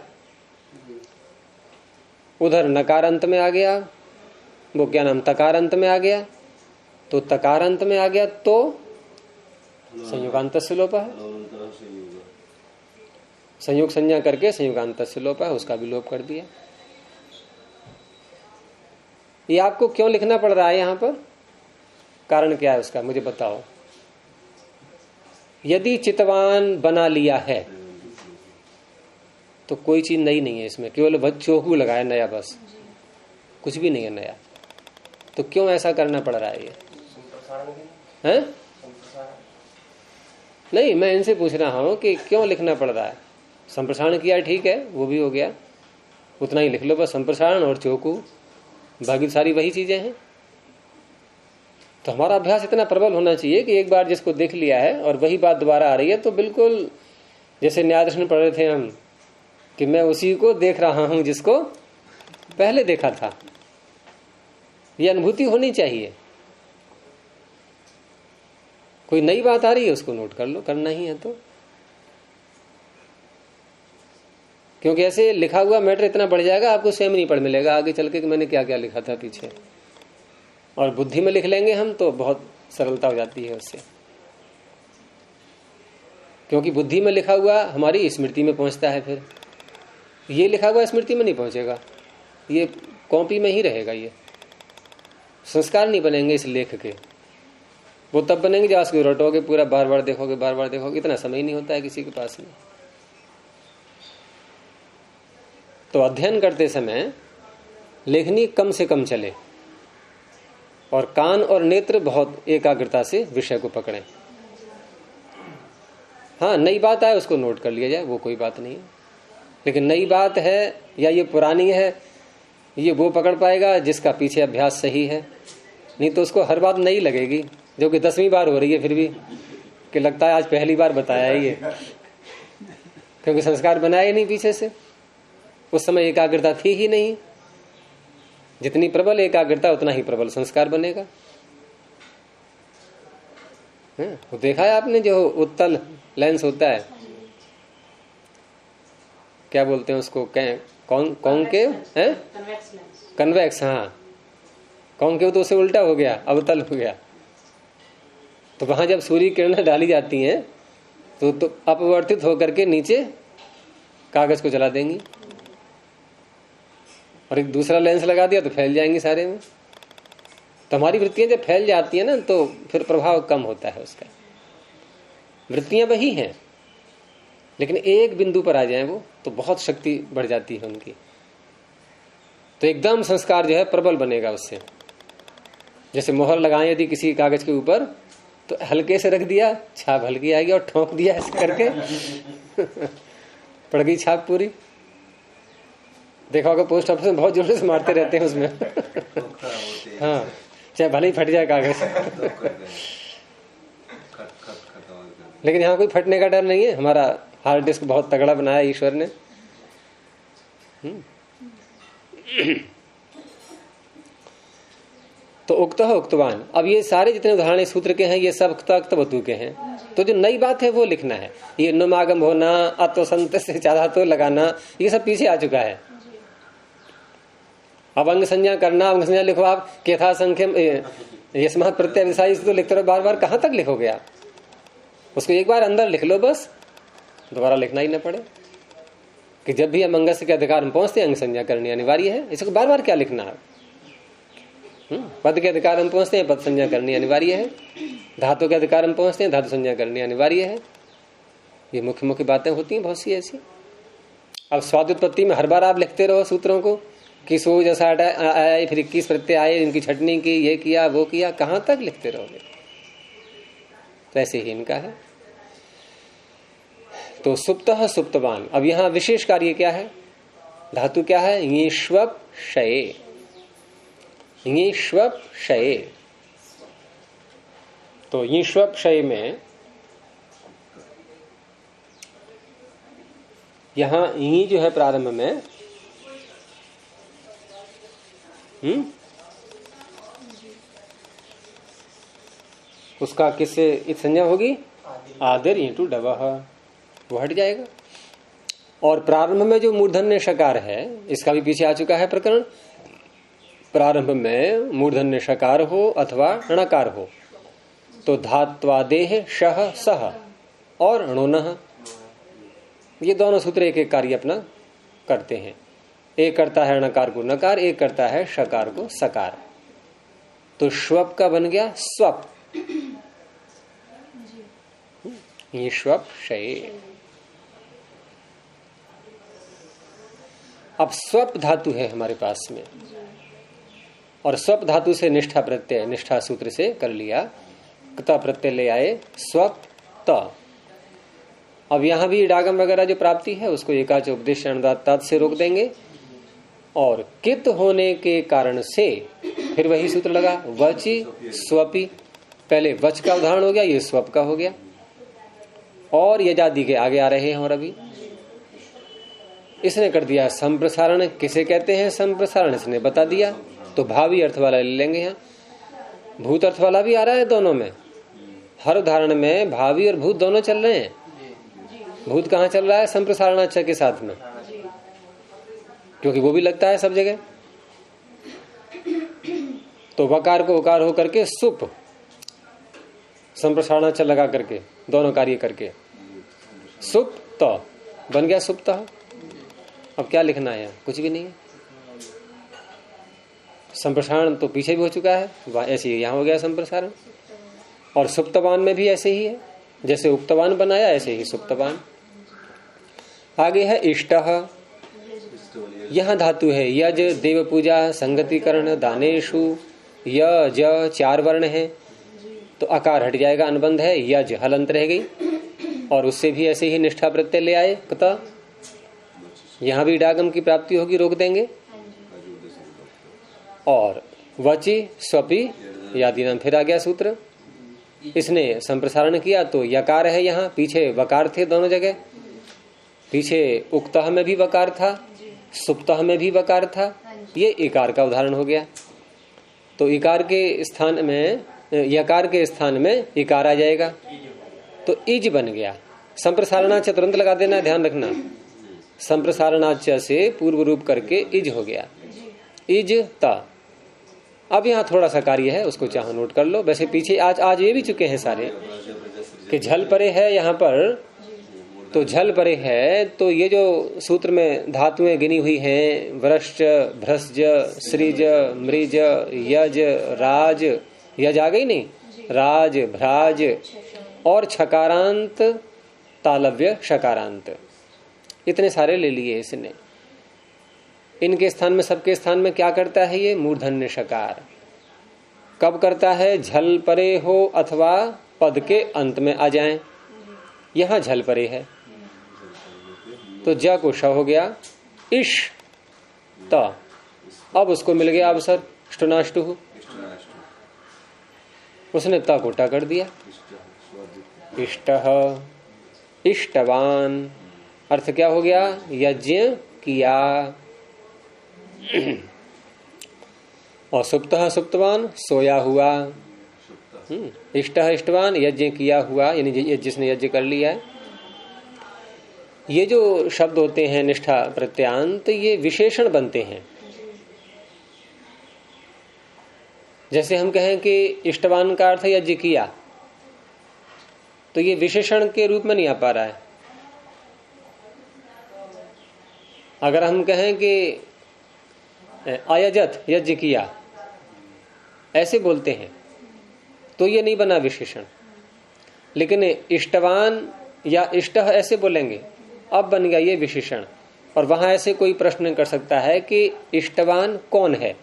उधर नकार अंत में आ गया, वो क्या नाम, तकार अंत में आ गया, तो तकार अंत में आ गया तो संयुगांत से लोप है, संयोग संज्ञा करके संयुगांत से लोप है, उसका भी लोप कर दिया। ये आपको क्यों लिखना पड़ रहा है यहाँ पर, कारण क्या है उसका, मुझे बताओ। यदि चितवान बना लिया है तो कोई चीज नई नहीं है इसमें, केवल चोकू लगाया नया, बस कुछ भी नहीं है नया। तो क्यों ऐसा करना पड़ रहा है ये, हैं? नहीं, मैं इनसे पूछ रहा हूं कि क्यों लिखना पड़ रहा है। संप्रसारण किया ठीक है, वो भी हो गया, उतना ही लिख लो बस, संप्रसारण और चोकू, बाकी सारी वही चीजें हैं। तो हमारा अभ्यास इतना प्रबल होना चाहिए कि एक बार जिसको देख लिया है और वही बात दोबारा आ रही है, तो बिल्कुल जैसे न्याय दर्शन पढ़ रहे थे हम, कि मैं उसी को देख रहा हूं जिसको पहले देखा था। ये अनुभूति होनी चाहिए। कोई नई बात आ रही है उसको नोट कर लो, करना ही है तो। क्योंकि ऐसे लिखा हुआ मैटर इतना बढ़ जाएगा, आपको स्वयं नहीं पढ़ मिलेगा आगे चल के कि मैंने क्या क्या लिखा था पीछे। और बुद्धि में लिख लेंगे हम तो बहुत सरलता हो जाती है उससे, क्योंकि बुद्धि में लिखा हुआ हमारी स्मृति में पहुंचता है। फिर ये लिखा हुआ स्मृति में नहीं पहुंचेगा, ये कॉपी में ही रहेगा। ये संस्कार नहीं बनेंगे इस लेख के, वो तब बनेंगे जब उसको रटोगे पूरा, बार बार देखोगे, बार बार देखोगे। इतना समय नहीं होता है किसी के पास में। तो अध्ययन करते समय लेखनी कम से कम चले, और कान और नेत्र बहुत एकाग्रता से विषय को पकड़ें। हाँ, नई बात आए उसको नोट कर लिया जाए, वो कोई बात नहीं है। लेकिन नई बात है या ये पुरानी है, ये वो पकड़ पाएगा जिसका पीछे अभ्यास सही है। नहीं तो उसको हर बात नई लगेगी, जो कि 10वीं बार हो रही है फिर भी, कि लगता है आज पहली बार बताया है ये, क्योंकि संस्कार बनाया ही नहीं पीछे से। उस समय एकाग्रता थी ही नहीं। जितनी प्रबल एकाग्रता उतना ही प्रबल संस्कार बनेगा। वो देखा है आपने, जो उत्तल लेंस होता है, क्या बोलते हैं उसको, कॉन्केव है, कन्वेक्स। हाँ, कॉन्केव तो उसे उल्टा हो गया, अवतल हो गया। तो वहां जब सूर्य किरणें डाली जाती हैं तो अपवर्तित होकर के नीचे कागज को जला देंगी, और एक दूसरा लेंस लगा दिया तो फैल जाएंगी सारे में। तो हमारी वृत्तियां जब फैल जाती है ना, तो फिर प्रभाव कम होता है उसका। वृत्तियां वही हैं, लेकिन एक बिंदु पर आ जाए वो तो बहुत शक्ति बढ़ जाती है उनकी, तो एकदम संस्कार जो है प्रबल बनेगा उससे। जैसे मोहर लगाएं यदि किसी कागज के ऊपर, तो हल्के से रख दिया, छाप हल्की आएगी, और ठोक दिया ऐसे करके पड़ गई छाप पूरी। देखा होगा पोस्ट ऑफिस में बहुत जोर से मारते रहते हैं उसमें हाँ, चाहे भले ही फट जाए कागज लेकिन यहाँ कोई फटने का डर नहीं है। हमारा हार्ड डिस्क बहुत तगड़ा बनाया ईश्वर ने। तो उक्त उक्तवान। अब ये सारे जितने उदाहरण सूत्र के हैं ये सब अक्तवतु के हैं। तो जो नई बात है वो लिखना है। ये नुमागम होना, अत्वसंत से ज्यादा तो लगाना, ये सब पीछे आ चुका है। अब अंग संज्ञा करना, अंग संज्ञा लिखो आप, केथा संख्य यस्मात् प्रत्यय विषय तो लिखते रहो बार बार, कहाँ तक लिखोगे आप? उसको एक बार अंदर लिख लो बस, दोबारा लिखना ही न पड़े। कि जब भी हम अंगस्य के अधिकार में पहुंचते हैं अंग संज्ञा करनी अनिवार्य है, इसको बार बार क्या लिखना है? पद के अधिकार में पहुंचते हैं पद संज्ञा करनी अनिवार्य है, धातु के अधिकार में पहुंचते हैं धातु संज्ञा करनी अनिवार्य है। ये मुख्य मुख्य बातें होती हैं बहुत सी ऐसी। अब स्वादुत्पत्ति में हर बार आप लिखते रहो सूत्रों को कि सो जैसा आया, फिर 21 प्रत्यय आए, इनकी छटनी की, ये किया वो किया, कहां तक लिखते रहोगे? तो ऐसे ही इनका है। तो सुप्तः सुप्तवान। अब यहां विशेष कार्य क्या है? धातु क्या है? ईश्वप शये, ईश्वप शये। तो ईश्वप शय में यहां ई जो है प्रारंभ में, उसका किससे इत संज्ञा होगी? आदर इंटू डवह, वो हट जाएगा। और प्रारंभ में जो मूर्धन्य शकार है, इसका भी पीछे आ चुका है प्रकरण। प्रारंभ में मूर्धन्य शकार हो अथवा णकार हो तो धात्वादेह शह सह और णोनः, ये दोनों सूत्र एक एक कार्य अपना करते हैं। एक करता है णकार को नकार, एक करता है शकार को सकार। तो श्वप का बन गया स्वप, ये श्वप शय। अब स्वप धातु है हमारे पास में, और स्वप धातु से निष्ठा प्रत्यय, निष्ठा सूत्र से कर लिया, क्त प्रत्यय ले आए स्वप त। अब यहां भी डागम वगैरह जो प्राप्ति है उसको एकाच उपदेश अनुदात से रोक देंगे। और कित होने के कारण से फिर वही सूत्र लगा, वची स्वपी। पहले वच का उदाहरण हो गया, ये स्वप का हो गया। और यजादि के आगे आ रहे हैं। और अभी इसने कर दिया संप्रसारण। किसे कहते हैं संप्रसारण? इसने बता दिया। तो भावी अर्थ वाला ले लेंगे। यहाँ भूत अर्थ वाला भी आ रहा है दोनों में। हर उदाहरण में भावी और भूत दोनों चल रहे हैं। भूत कहाँ चल रहा है? संप्रसारणाच्छ के साथ में, क्योंकि वो भी लगता है सब जगह। तो वकार को उकार हो करके सुप, संप्रसारणाच्छ लगा करके दोनों कार्य करके सुप त बन गया सुप्त। अब क्या लिखना है? कुछ भी नहीं है। संप्रसारण तो पीछे भी हो चुका है, ऐसे ही यहाँ हो गया संप्रसारण। और सुप्तवान में भी ऐसे ही है, जैसे उक्तवान बनाया ऐसे ही सुप्तवान। आगे है इष्टः। यह धातु है यज, देव पूजा, संगतिकरण, दानेशु। य ज 4 वर्ण है तो अकार हट जाएगा, अनुबंध है। यज हलंत रह गई, और उससे भी ऐसे ही निष्ठा प्रत्यय ले आए कता। यहां भी डागम की प्राप्ति होगी, रोक देंगे। और वची स्वपी यादि नाम फिर आ गया सूत्र। इसने संप्रसारण किया तो यकार है, यहाँ पीछे वकार थे दोनों जगह। पीछे उक्तः में भी वकार था, सुप्तः में भी वकार था, ये इकार का उदाहरण हो गया। तो इकार के स्थान में, यकार के स्थान में इकार आ जाएगा, तो इज बन गया। संप्रसारणाच्छ तुरंत लगा देना, ध्यान रखना। संप्रसारणाच्छ से पूर्व रूप करके इज हो गया, इज ता। अब यहाँ थोड़ा सा कार्य है, उसको चाहो नोट कर लो। वैसे पीछे आज ये भी चुके हैं सारे कि झल परे है यहाँ पर, तो झल परे है। तो ये जो सूत्र में धातुएं गिनी हुई हैं, वृश्च, भ्रस्ज, सृज, मृज, यज, राज, यज आ गई नहीं, राज, भ्राज और छकारांत तालव्य शकारांत, इतने सारे ले लिए इसने। इनके स्थान में, सबके स्थान में क्या करता है ये? मूर्धन्य शकार। कब करता है? झल परे हो अथवा पद के अंत में आ जाएं। यहां झल परे है तो ज को श हो गया, इश त, अब उसको मिल गया अवसर, इष्टनाष्टु, उसने त को ट कर दिया। इष्टः, इष्टवान, अर्थ क्या हो गया? यज्ञ किया। और सुप्तः सुप्तवान, सोया हुआ। इष्टः इष्टवान, यज्ञ किया हुआ, यानी जिसने यज्ञ कर लिया है। ये जो शब्द होते हैं निष्ठा प्रत्यांत, ये विशेषण बनते हैं। जैसे हम कहें कि इष्टवान का अर्थ यज्ञ किया, तो ये विशेषण के रूप में नहीं आ पा रहा है। अगर हम कहें कि अयजत, यज्ञ किया, ऐसे बोलते हैं तो ये नहीं बना विशेषण। लेकिन इष्टवान या इष्ट ऐसे बोलेंगे, अब बन गया ये विशेषण। और वहां ऐसे कोई प्रश्न कर सकता है कि इष्टवान कौन है,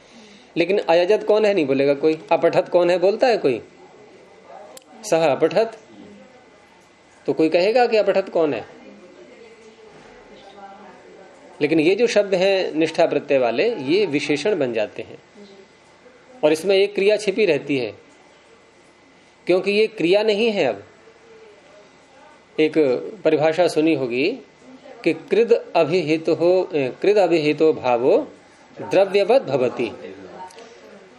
लेकिन अयजत कौन है नहीं बोलेगा कोई। अपठत कौन है बोलता है कोई? सह अपठत, तो कोई कहेगा कि अपठत कौन है? लेकिन ये जो शब्द हैं निष्ठा प्रत्यय वाले, ये विशेषण बन जाते हैं। और इसमें एक क्रिया छिपी रहती है, क्योंकि ये क्रिया नहीं है। अब एक परिभाषा सुनी होगी कि कृद अभिहितो भावो द्रव्यवत भवति।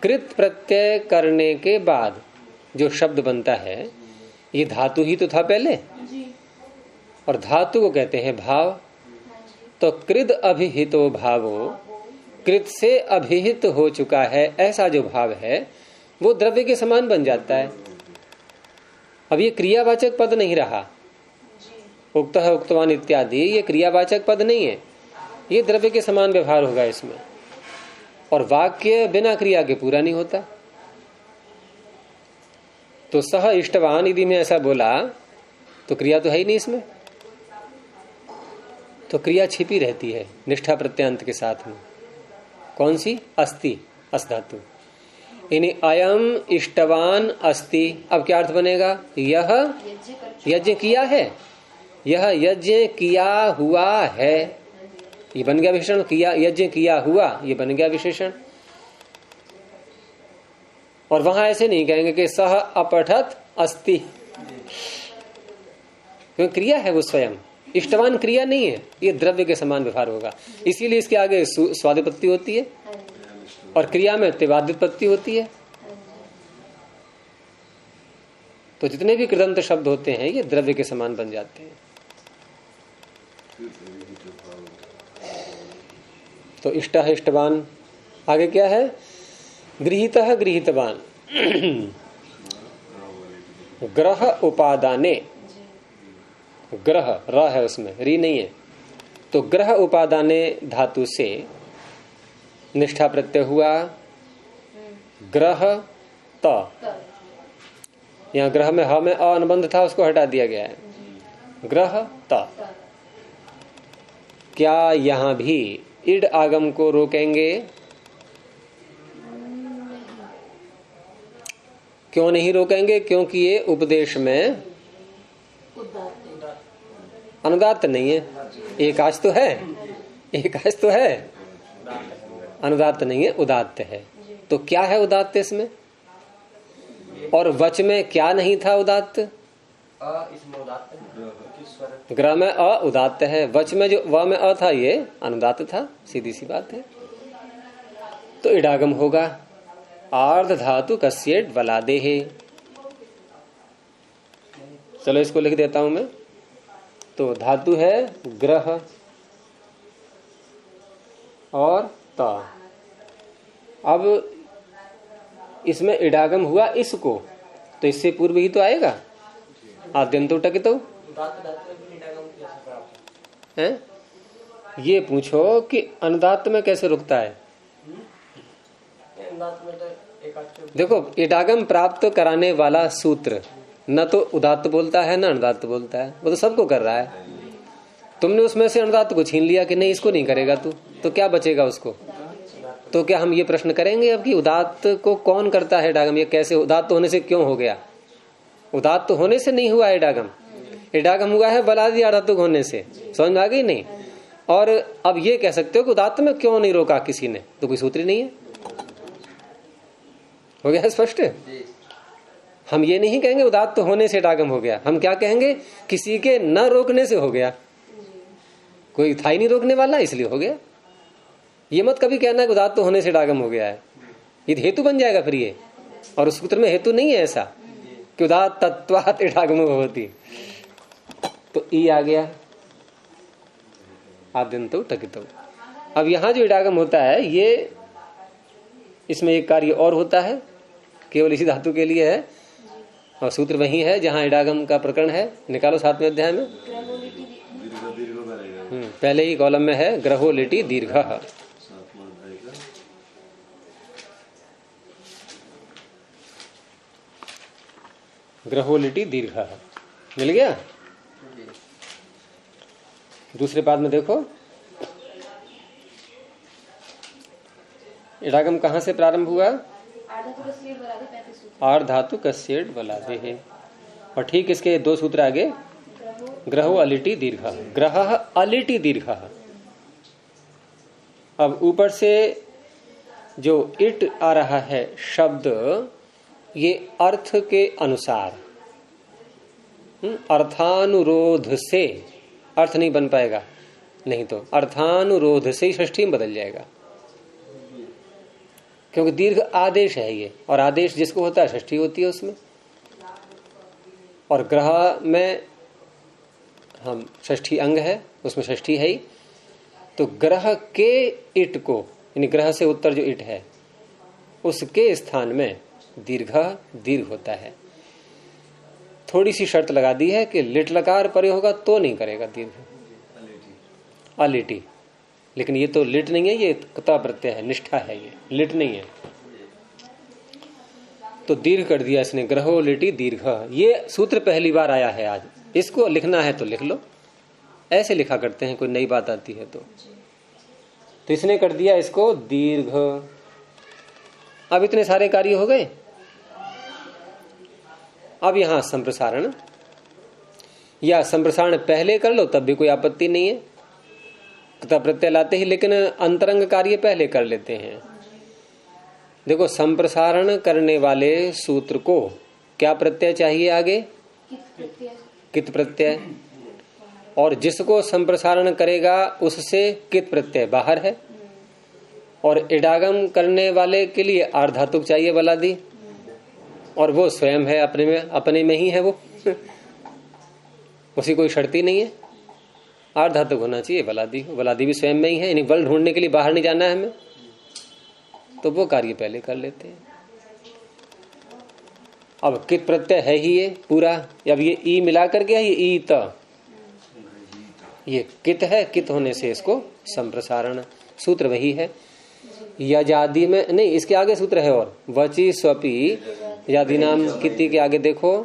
कृत प्रत्यय करने के बाद जो शब्द बनता है, ये धातु ही तो था पहले, और धातु को कहते हैं भाव। तो कृद अभिहितो भावो, कृत से अभिहित हो चुका है ऐसा जो भाव है, वो द्रव्य के समान बन जाता है। अब ये क्रियावाचक पद नहीं रहा। उक्तः उक्तवान इत्यादि ये क्रियावाचक पद नहीं है, ये द्रव्य के समान व्यवहार होगा इसमें। और वाक्य बिना क्रिया के पूरा नहीं होता। तो सह इष्टवान यदि मैं ऐसा बोला तो क्रिया तो है ही नहीं इसमें, तो क्रिया छिपी रहती है निष्ठा प्रत्यांत के साथ में। कौन सी? अस्ति, अस धातु। यानी अयम इष्टवान अस्ति। अब क्या अर्थ बनेगा? यह यज्ञ किया है, यह यज्ञ किया हुआ है, ये बन गया विशेषण। किया, यज्ञ किया हुआ, ये बन गया विशेषण। और वहां ऐसे नहीं कहेंगे कि सह अपठत अस्ति, क्योंकि क्रिया है वो स्वयं। इष्टवान क्रिया नहीं है, ये द्रव्य के समान व्यवहार होगा। इसीलिए इसके आगे स्वादिपत्ति होती है और क्रिया में त्रिवादिपत्ति होती है। तो जितने भी कृदंत शब्द होते हैं ये द्रव्य के समान बन जाते हैं। तो इष्ट है इष्टवान। आगे क्या है? गृहीत है गृहीतवान। ग्रह उपादाने, ग्रह र है उसमें, री नहीं है। तो ग्रह उपादाने धातु से निष्ठा प्रत्यय हुआ। ग्रह त, यहाँ ग्रह में ह में अ अनुबंध था, उसको हटा दिया गया है। ग्रह त। क्या यहां भी इड आगम को रोकेंगे? क्यों नहीं रोकेंगे? क्योंकि ये उपदेश में अनुदात्त नहीं है। एकाच तो है, एकाच तो है, अनुदात्त नहीं है, उदात्त है। तो क्या है उदात्त इसमें? और वच में क्या नहीं था उदात्त? ग्रह में अ उदात्त है, वच में जो व में अ था ये अनुदात्त था, सीधी सी बात है। तो इडागम होगा। आर्ध धातु कस्येट वलादे है। चलो इसको लिख देता हूं मैं। तो धातु है ग्रह और ता। अब इसमें इडागम हुआ इसको, तो इससे पूर्व ही तो आएगा आद्यंतो टकितो है। ये पूछो कि अनुदात्त में कैसे रुकता है? देखो, इडागम प्राप्त कराने वाला सूत्र न तो उदात्त बोलता है न अनुदात्त बोलता है, वो तो सबको कर रहा है। तुमने उसमें से अनुदात्त को छीन लिया कि नहीं इसको नहीं करेगा तू, तो क्या बचेगा उसको? तो क्या हम ये प्रश्न करेंगे अब कि उदात्त को कौन करता है इडागम, ये कैसे उदात्त होने से क्यों हो गया? उदात्त होने से नहीं हुआ इडागम, इडागम हुआ है बलादि आधातुक होने से। समझ में आ गई नहीं? और अब ये कह सकते हो कि उदात्त में क्यों नहीं रोका किसी ने, तो कोई सूत्र ही नहीं है। हो गया स्पष्ट? हम ये नहीं कहेंगे उदात्त होने से इडागम हो गया, हम क्या कहेंगे किसी के न रोकने से हो गया, कोई था ही नहीं रोकने वाला इसलिए हो गया। ये मत कभी कहना कि उदात्त होने से इडागम हो गया है, ये हेतु बन जाएगा फिर ये। और उस सूत्र में हेतु नहीं है ऐसा कि उदात्त तत्वात् इडागम होती। तो ई आ गया आद्यंतो टकितो। अब यहां जो इडागम होता है ये इसमें एक कार्य और होता है, केवल इसी धातु के लिए है, और सूत्र वही है जहां इडागम का प्रकरण है। निकालो 7वें अध्याय में, पहले ही कॉलम में है ग्रहो लिटि दीर्घ। ग्रहो लिटि दीर्घ मिल गया। दूसरे पाद में देखो इडागम कहां से प्रारंभ हुआ? आर्ध धातु कस्येड बलादे है। और ठीक इसके दो सूत्र आगे, ग्रहो अलिटि दीर्घ, ग्रह अलिटि दीर्घ। अब ऊपर से जो इट आ रहा है शब्द, ये अर्थ के अनुसार, अर्थानुरोध से अर्थ नहीं बन पाएगा, नहीं तो अर्थानुरोध से ही षष्ठी में बदल जाएगा, क्योंकि दीर्घ आदेश है ये, और आदेश जिसको होता है षष्ठी होती है उसमें। और ग्रह में हम षष्ठी अंग है, उसमें षष्ठी है ही, तो ग्रह के इट को, यानी ग्रह से उत्तर जो इट है उसके स्थान में दीर्घ दीर्घ होता है। थोड़ी सी शर्त लगा दी है कि लिट लकार परे होगा तो नहीं करेगा दीर्घ, अलिटी। लेकिन ये तो लिट नहीं है, ये कता प्रत्यय है, निष्ठा है, ये लिट नहीं है। तो दीर्घ कर दिया इसने, ग्रहो लिटि दीर्घ। ये सूत्र पहली बार आया है आज, इसको लिखना है तो लिख लो, ऐसे लिखा करते हैं कोई नई बात आती है तो इसने कर दिया इसको दीर्घ। अब इतने सारे कार्य हो गए। अब यहां संप्रसारण, या संप्रसारण पहले कर लो तब भी कोई आपत्ति नहीं है, कता प्रत्यय लाते ही, लेकिन अंतरंग कार्य पहले कर लेते हैं। देखो संप्रसारण करने वाले सूत्र को क्या प्रत्यय चाहिए आगे? कित प्रत्यय। और जिसको संप्रसारण करेगा उससे कित प्रत्यय बाहर है। और इडागम करने वाले के लिए आर्धातुक चाहिए बलादि, और वो स्वयं है अपने में ही है वो उसी कोई शर्ती नहीं है, आर्धातुक होना चाहिए बलादि। बलादि भी स्वयं में ही है, यानी बल ढूंढने के लिए बाहर नहीं जाना है हमें, तो वो कार्य पहले कर लेते हैं। अब कित प्रत्यय है ही ये पूरा, अब ये ई मिला करके है, ये ई त, ये कित है, कित होने से इसको संप्रसारण। सूत्र वही है। यजादि में नहीं, इसके आगे सूत्र है और वची स्वपी यदि नाम किति के आगे देखो,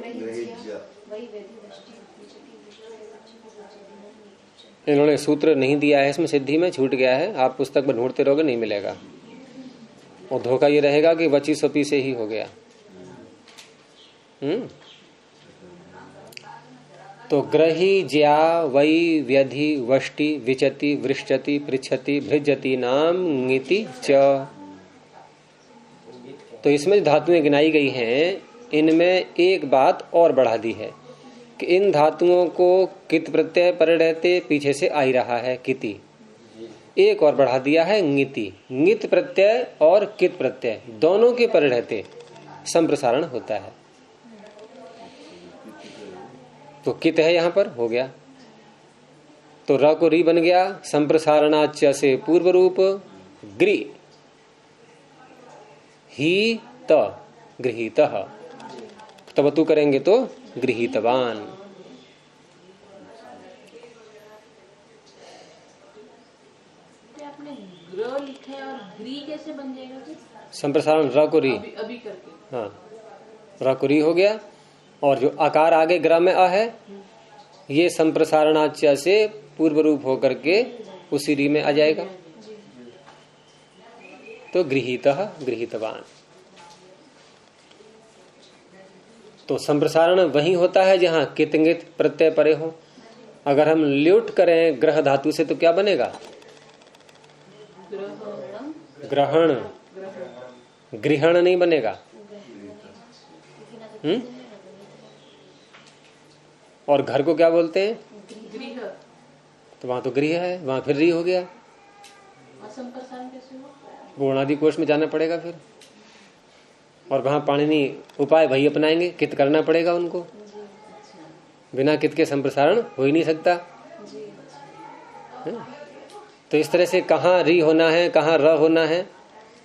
इन्होंने सूत्र नहीं दिया है इसमें, सिद्धि में छूट गया है। आप पुस्तक में ढूंढते रहोगे नहीं मिलेगा, और धोखा ये रहेगा कि वची स्वपी से ही हो गया। तो ग्रही ज्या वै व्यधि वष्टि विचति वृष्टति पृच्छति भृजति नाम ङिति च। तो इसमें जो धातुएं गिनाई गई हैं, इनमें एक बात और बढ़ा दी है कि इन धातुओं को कित प्रत्यय पर रहते पीछे से आ ही रहा है किति, एक और बढ़ा दिया है ङिति। ङित प्रत्यय और कित प्रत्यय दोनों के पर रहते संप्रसारण होता है। तो कित है यहां पर, हो गया। तो र को री बन गया, संप्रसारणाच से पूर्व रूप ग्री ही त गृहीत, तब तू करेंगे तो गृहीतवान। आपने ग्र लिखा है और ग्री कैसे बन जाएगा? संप्रसारण र को री, अभी करके, हाँ र को री हो गया, और जो आकार आगे ग्रह में अ है, ये संप्रसारणाच्य से पूर्व रूप होकर के उसी री में आ जाएगा। तो गृहीतः गृहीतवान। तो संप्रसारण वही होता है जहां कितंगित प्रत्यय परे हो। अगर हम ल्युट करें ग्रह धातु से तो क्या बनेगा? ग्रहण, गृहण नहीं बनेगा। और घर को क्या बोलते हैं? तो वहां तो गृह है, वहां फिर री हो गया। गुणादि कोश में जाना पड़ेगा फिर, और वहां पाणिनि उपाय वही अपनाएंगे, कित करना पड़ेगा उनको। बिना कित के संप्रसारण हो ही नहीं सकता। तो इस तरह से कहाँ री होना है, कहाँ र होना है,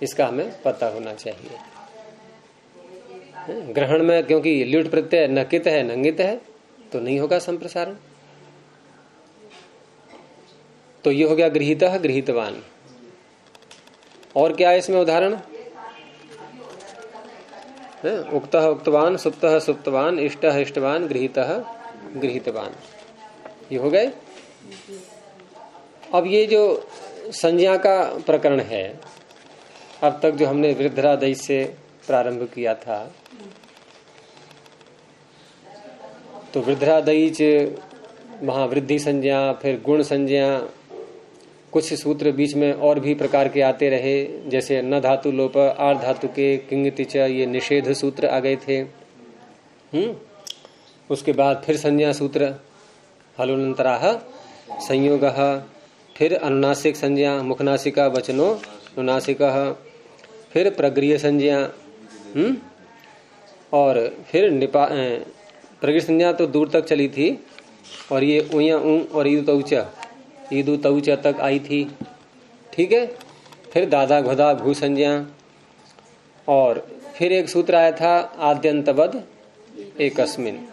इसका हमें पता होना चाहिए। ग्रहण में क्योंकि ल्युट प्रत्यय न कित है न ङित है, तो नहीं होगा संप्रसारण। तो ये हो गया गृहीतः गृहीतवान। और क्या है इसमें उदाहरण? उक्तः उक्तवान, सुप्तः सुप्तवान, इष्टः इष्टवान, गृहीतः गृहीतवान। ये हो गए। अब ये जो संज्ञा का प्रकरण है, अब तक जो हमने वृद्धरादय से प्रारंभ किया था, तो वृद्धरादय वहां वृद्धि संज्ञा, फिर गुण संज्ञा, कुछ सूत्र बीच में और भी प्रकार के आते रहे, जैसे न धातु लोप, आर्ध धातु के किंगितिच, ये निषेध सूत्र आ गए थे। उसके बाद फिर संज्ञा सूत्र हलोनंतराह संयोगः, फिर अनुनासिक संज्ञा मुखनासिका वचनो अनुनासिकः, फिर प्रगृह्य संज्ञा, और फिर प्रगृह्य संज्ञा तो दूर तक चली थी, और ये उया ऊ और ईदु तौचा तक आई थी। ठीक है। फिर दादा घुदा भू संज्ञा, और फिर एक सूत्र आया था आद्यंतवद एकस्मिन।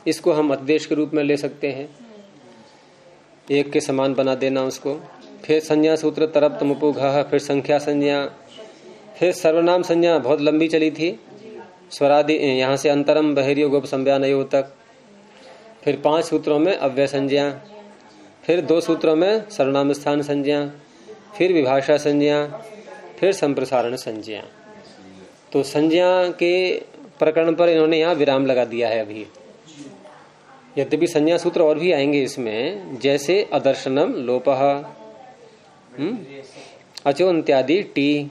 इसको हम अतिदेश के रूप में ले सकते हैं, एक के समान बना देना उसको। फिर संज्ञा सूत्र तरप तमुपु घ, फिर संख्या संज्ञा, फिर सर्वनाम संज्ञा बहुत लंबी चली थी, स्वरादि यहाँ से अंतरम बहिर्यो गोप संज्ञानयो तक। फिर 5 सूत्रों में अव्यय संज्ञा, फिर 2 सूत्रों में सर्वनाम स्थान संज्ञा, फिर विभाषा संज्ञा, फिर संप्रसारण संज्ञा। तो संज्ञा के प्रकरण पर इन्होंने यहाँ विराम लगा दिया है अभी। यद्यपि संज्ञा सूत्र और भी आएंगे इसमें, जैसे अदर्शनम लोपः, अचोन्त्यादि टी,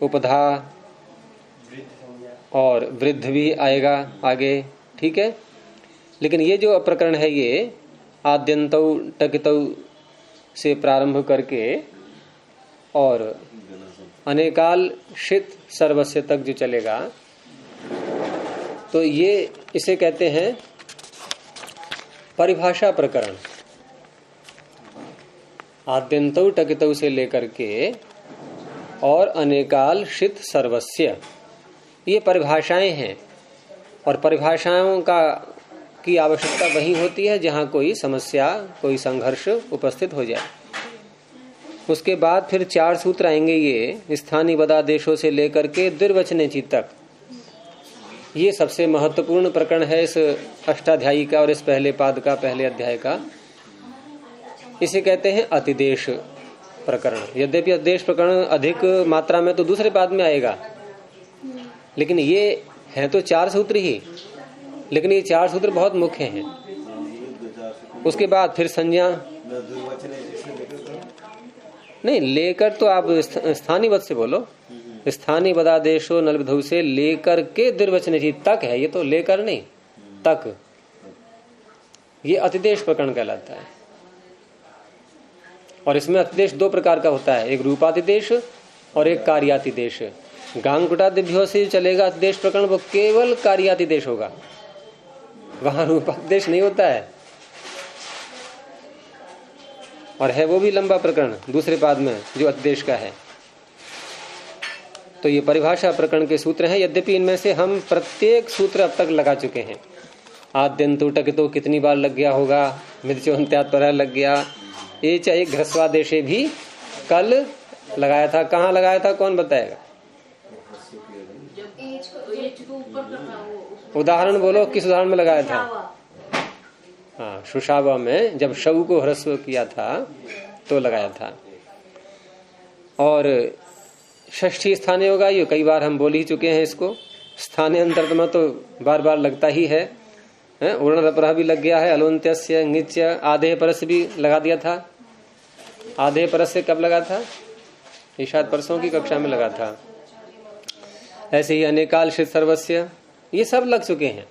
उपधा, और वृद्ध भी आएगा आगे। ठीक है। लेकिन ये जो प्रकरण है, ये आद्यंतौ टकितौ से प्रारंभ करके और अनेकाल शित सर्वस्य तक जो चलेगा, तो ये इसे कहते हैं परिभाषा प्रकरण। आद्यंतौ टकितौ से लेकर के और अनेकाल शित सर्वस्य, ये परिभाषाएं हैं। और परिभाषाओं की आवश्यकता वही होती है जहां कोई समस्या, कोई संघर्ष उपस्थित हो जाए। उसके बाद फिर 4 सूत्र आएंगे, ये स्थानीय पदादेशों से लेकर के द्विर्वचनेची तक। ये सबसे महत्वपूर्ण प्रकरण है इस अष्टाध्यायी का और इस पहले पाद का, पहले अध्याय का। इसे कहते हैं अतिदेश प्रकरण। यद्यपि अतिदेश प्रकरण अधिक मात्रा में तो दूसरे पाद में आएगा, लेकिन ये है तो 4 सूत्र ही, लेकिन ये 4 सूत्र बहुत मुख्य हैं। उसके बाद फिर संज्ञा नहीं लेकर, तो आप स्थानीय पद से बोलो। स्थानीय पदादेशो नल विधौ से लेकर के द्विर्वचनेची तक है, ये तो लेकर नहीं, तक। ये अतिदेश प्रकरण कहलाता है। और इसमें अतिदेश 2 प्रकार का होता है, एक रूपातिदेश और एक कार्यातिदेश। गांगुटादिभ्यो से चलेगा अतिदेश प्रकरण, वो केवल कार्यातिदेश होगा, वहां रूपातिदेश नहीं होता है। और है वो भी लंबा प्रकरण दूसरे पाद में जो अतिदेश का है। तो ये परिभाषा प्रकरण के सूत्र हैं। यद्यपि इनमें से हम प्रत्येक सूत्र अब तक लगा चुके हैं। आद्यंतु टकितो कितनी बार लग गया होगा, मिर्चोन्त्यात पर लग गया। ये चाहे घ्रस्वादेशे भी कल लगाया था। कहाँ लगाया था, कौन बताएगा? तो ये को ऊपर करना वो उदाहरण बोलो, किस उदाहरण में लगाया था? शावा। हाँ, सुशावा में जब शव को ह्रस्व किया था तो लगाया था। और षष्ठी स्थानीय होगा, ये कई बार हम बोल ही चुके हैं इसको। स्थानीय अंतरतम तो बार बार लगता ही है। उर्णरपरा भी लग गया है, अलोन्त्यस्य नित्य आधे परस भी लगा दिया था। आधे परस से कब लगा था? ये शायद परसों की कक्षा में लगा था। ऐसे ही अनेकाल श्रित सर्वस्य, ये सब लग चुके हैं,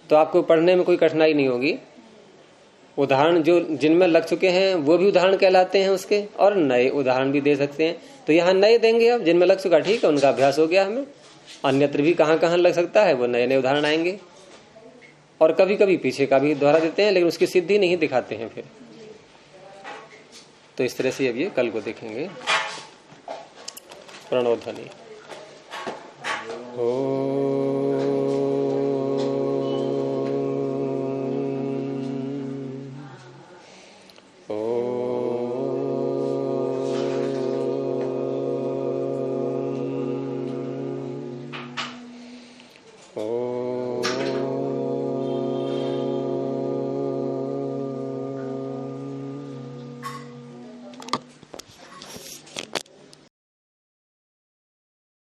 तो आपको पढ़ने में कोई कठिनाई नहीं होगी। उदाहरण जो जिनमें लग चुके हैं वो भी उदाहरण कहलाते हैं उसके, और नए उदाहरण भी दे सकते हैं। तो यहाँ नए देंगे, अब जिनमें लग चुका ठीक है, उनका अभ्यास हो गया हमें। अन्यत्र भी कहाँ कहाँ लग सकता है वो नए नए उदाहरण आएंगे। और कभी कभी पीछे का भी दोहरा देते हैं, लेकिन उसकी सिद्धि नहीं दिखाते हैं फिर। तो इस तरह से अब ये कल को देखेंगे। प्रणोध्वनि। ओ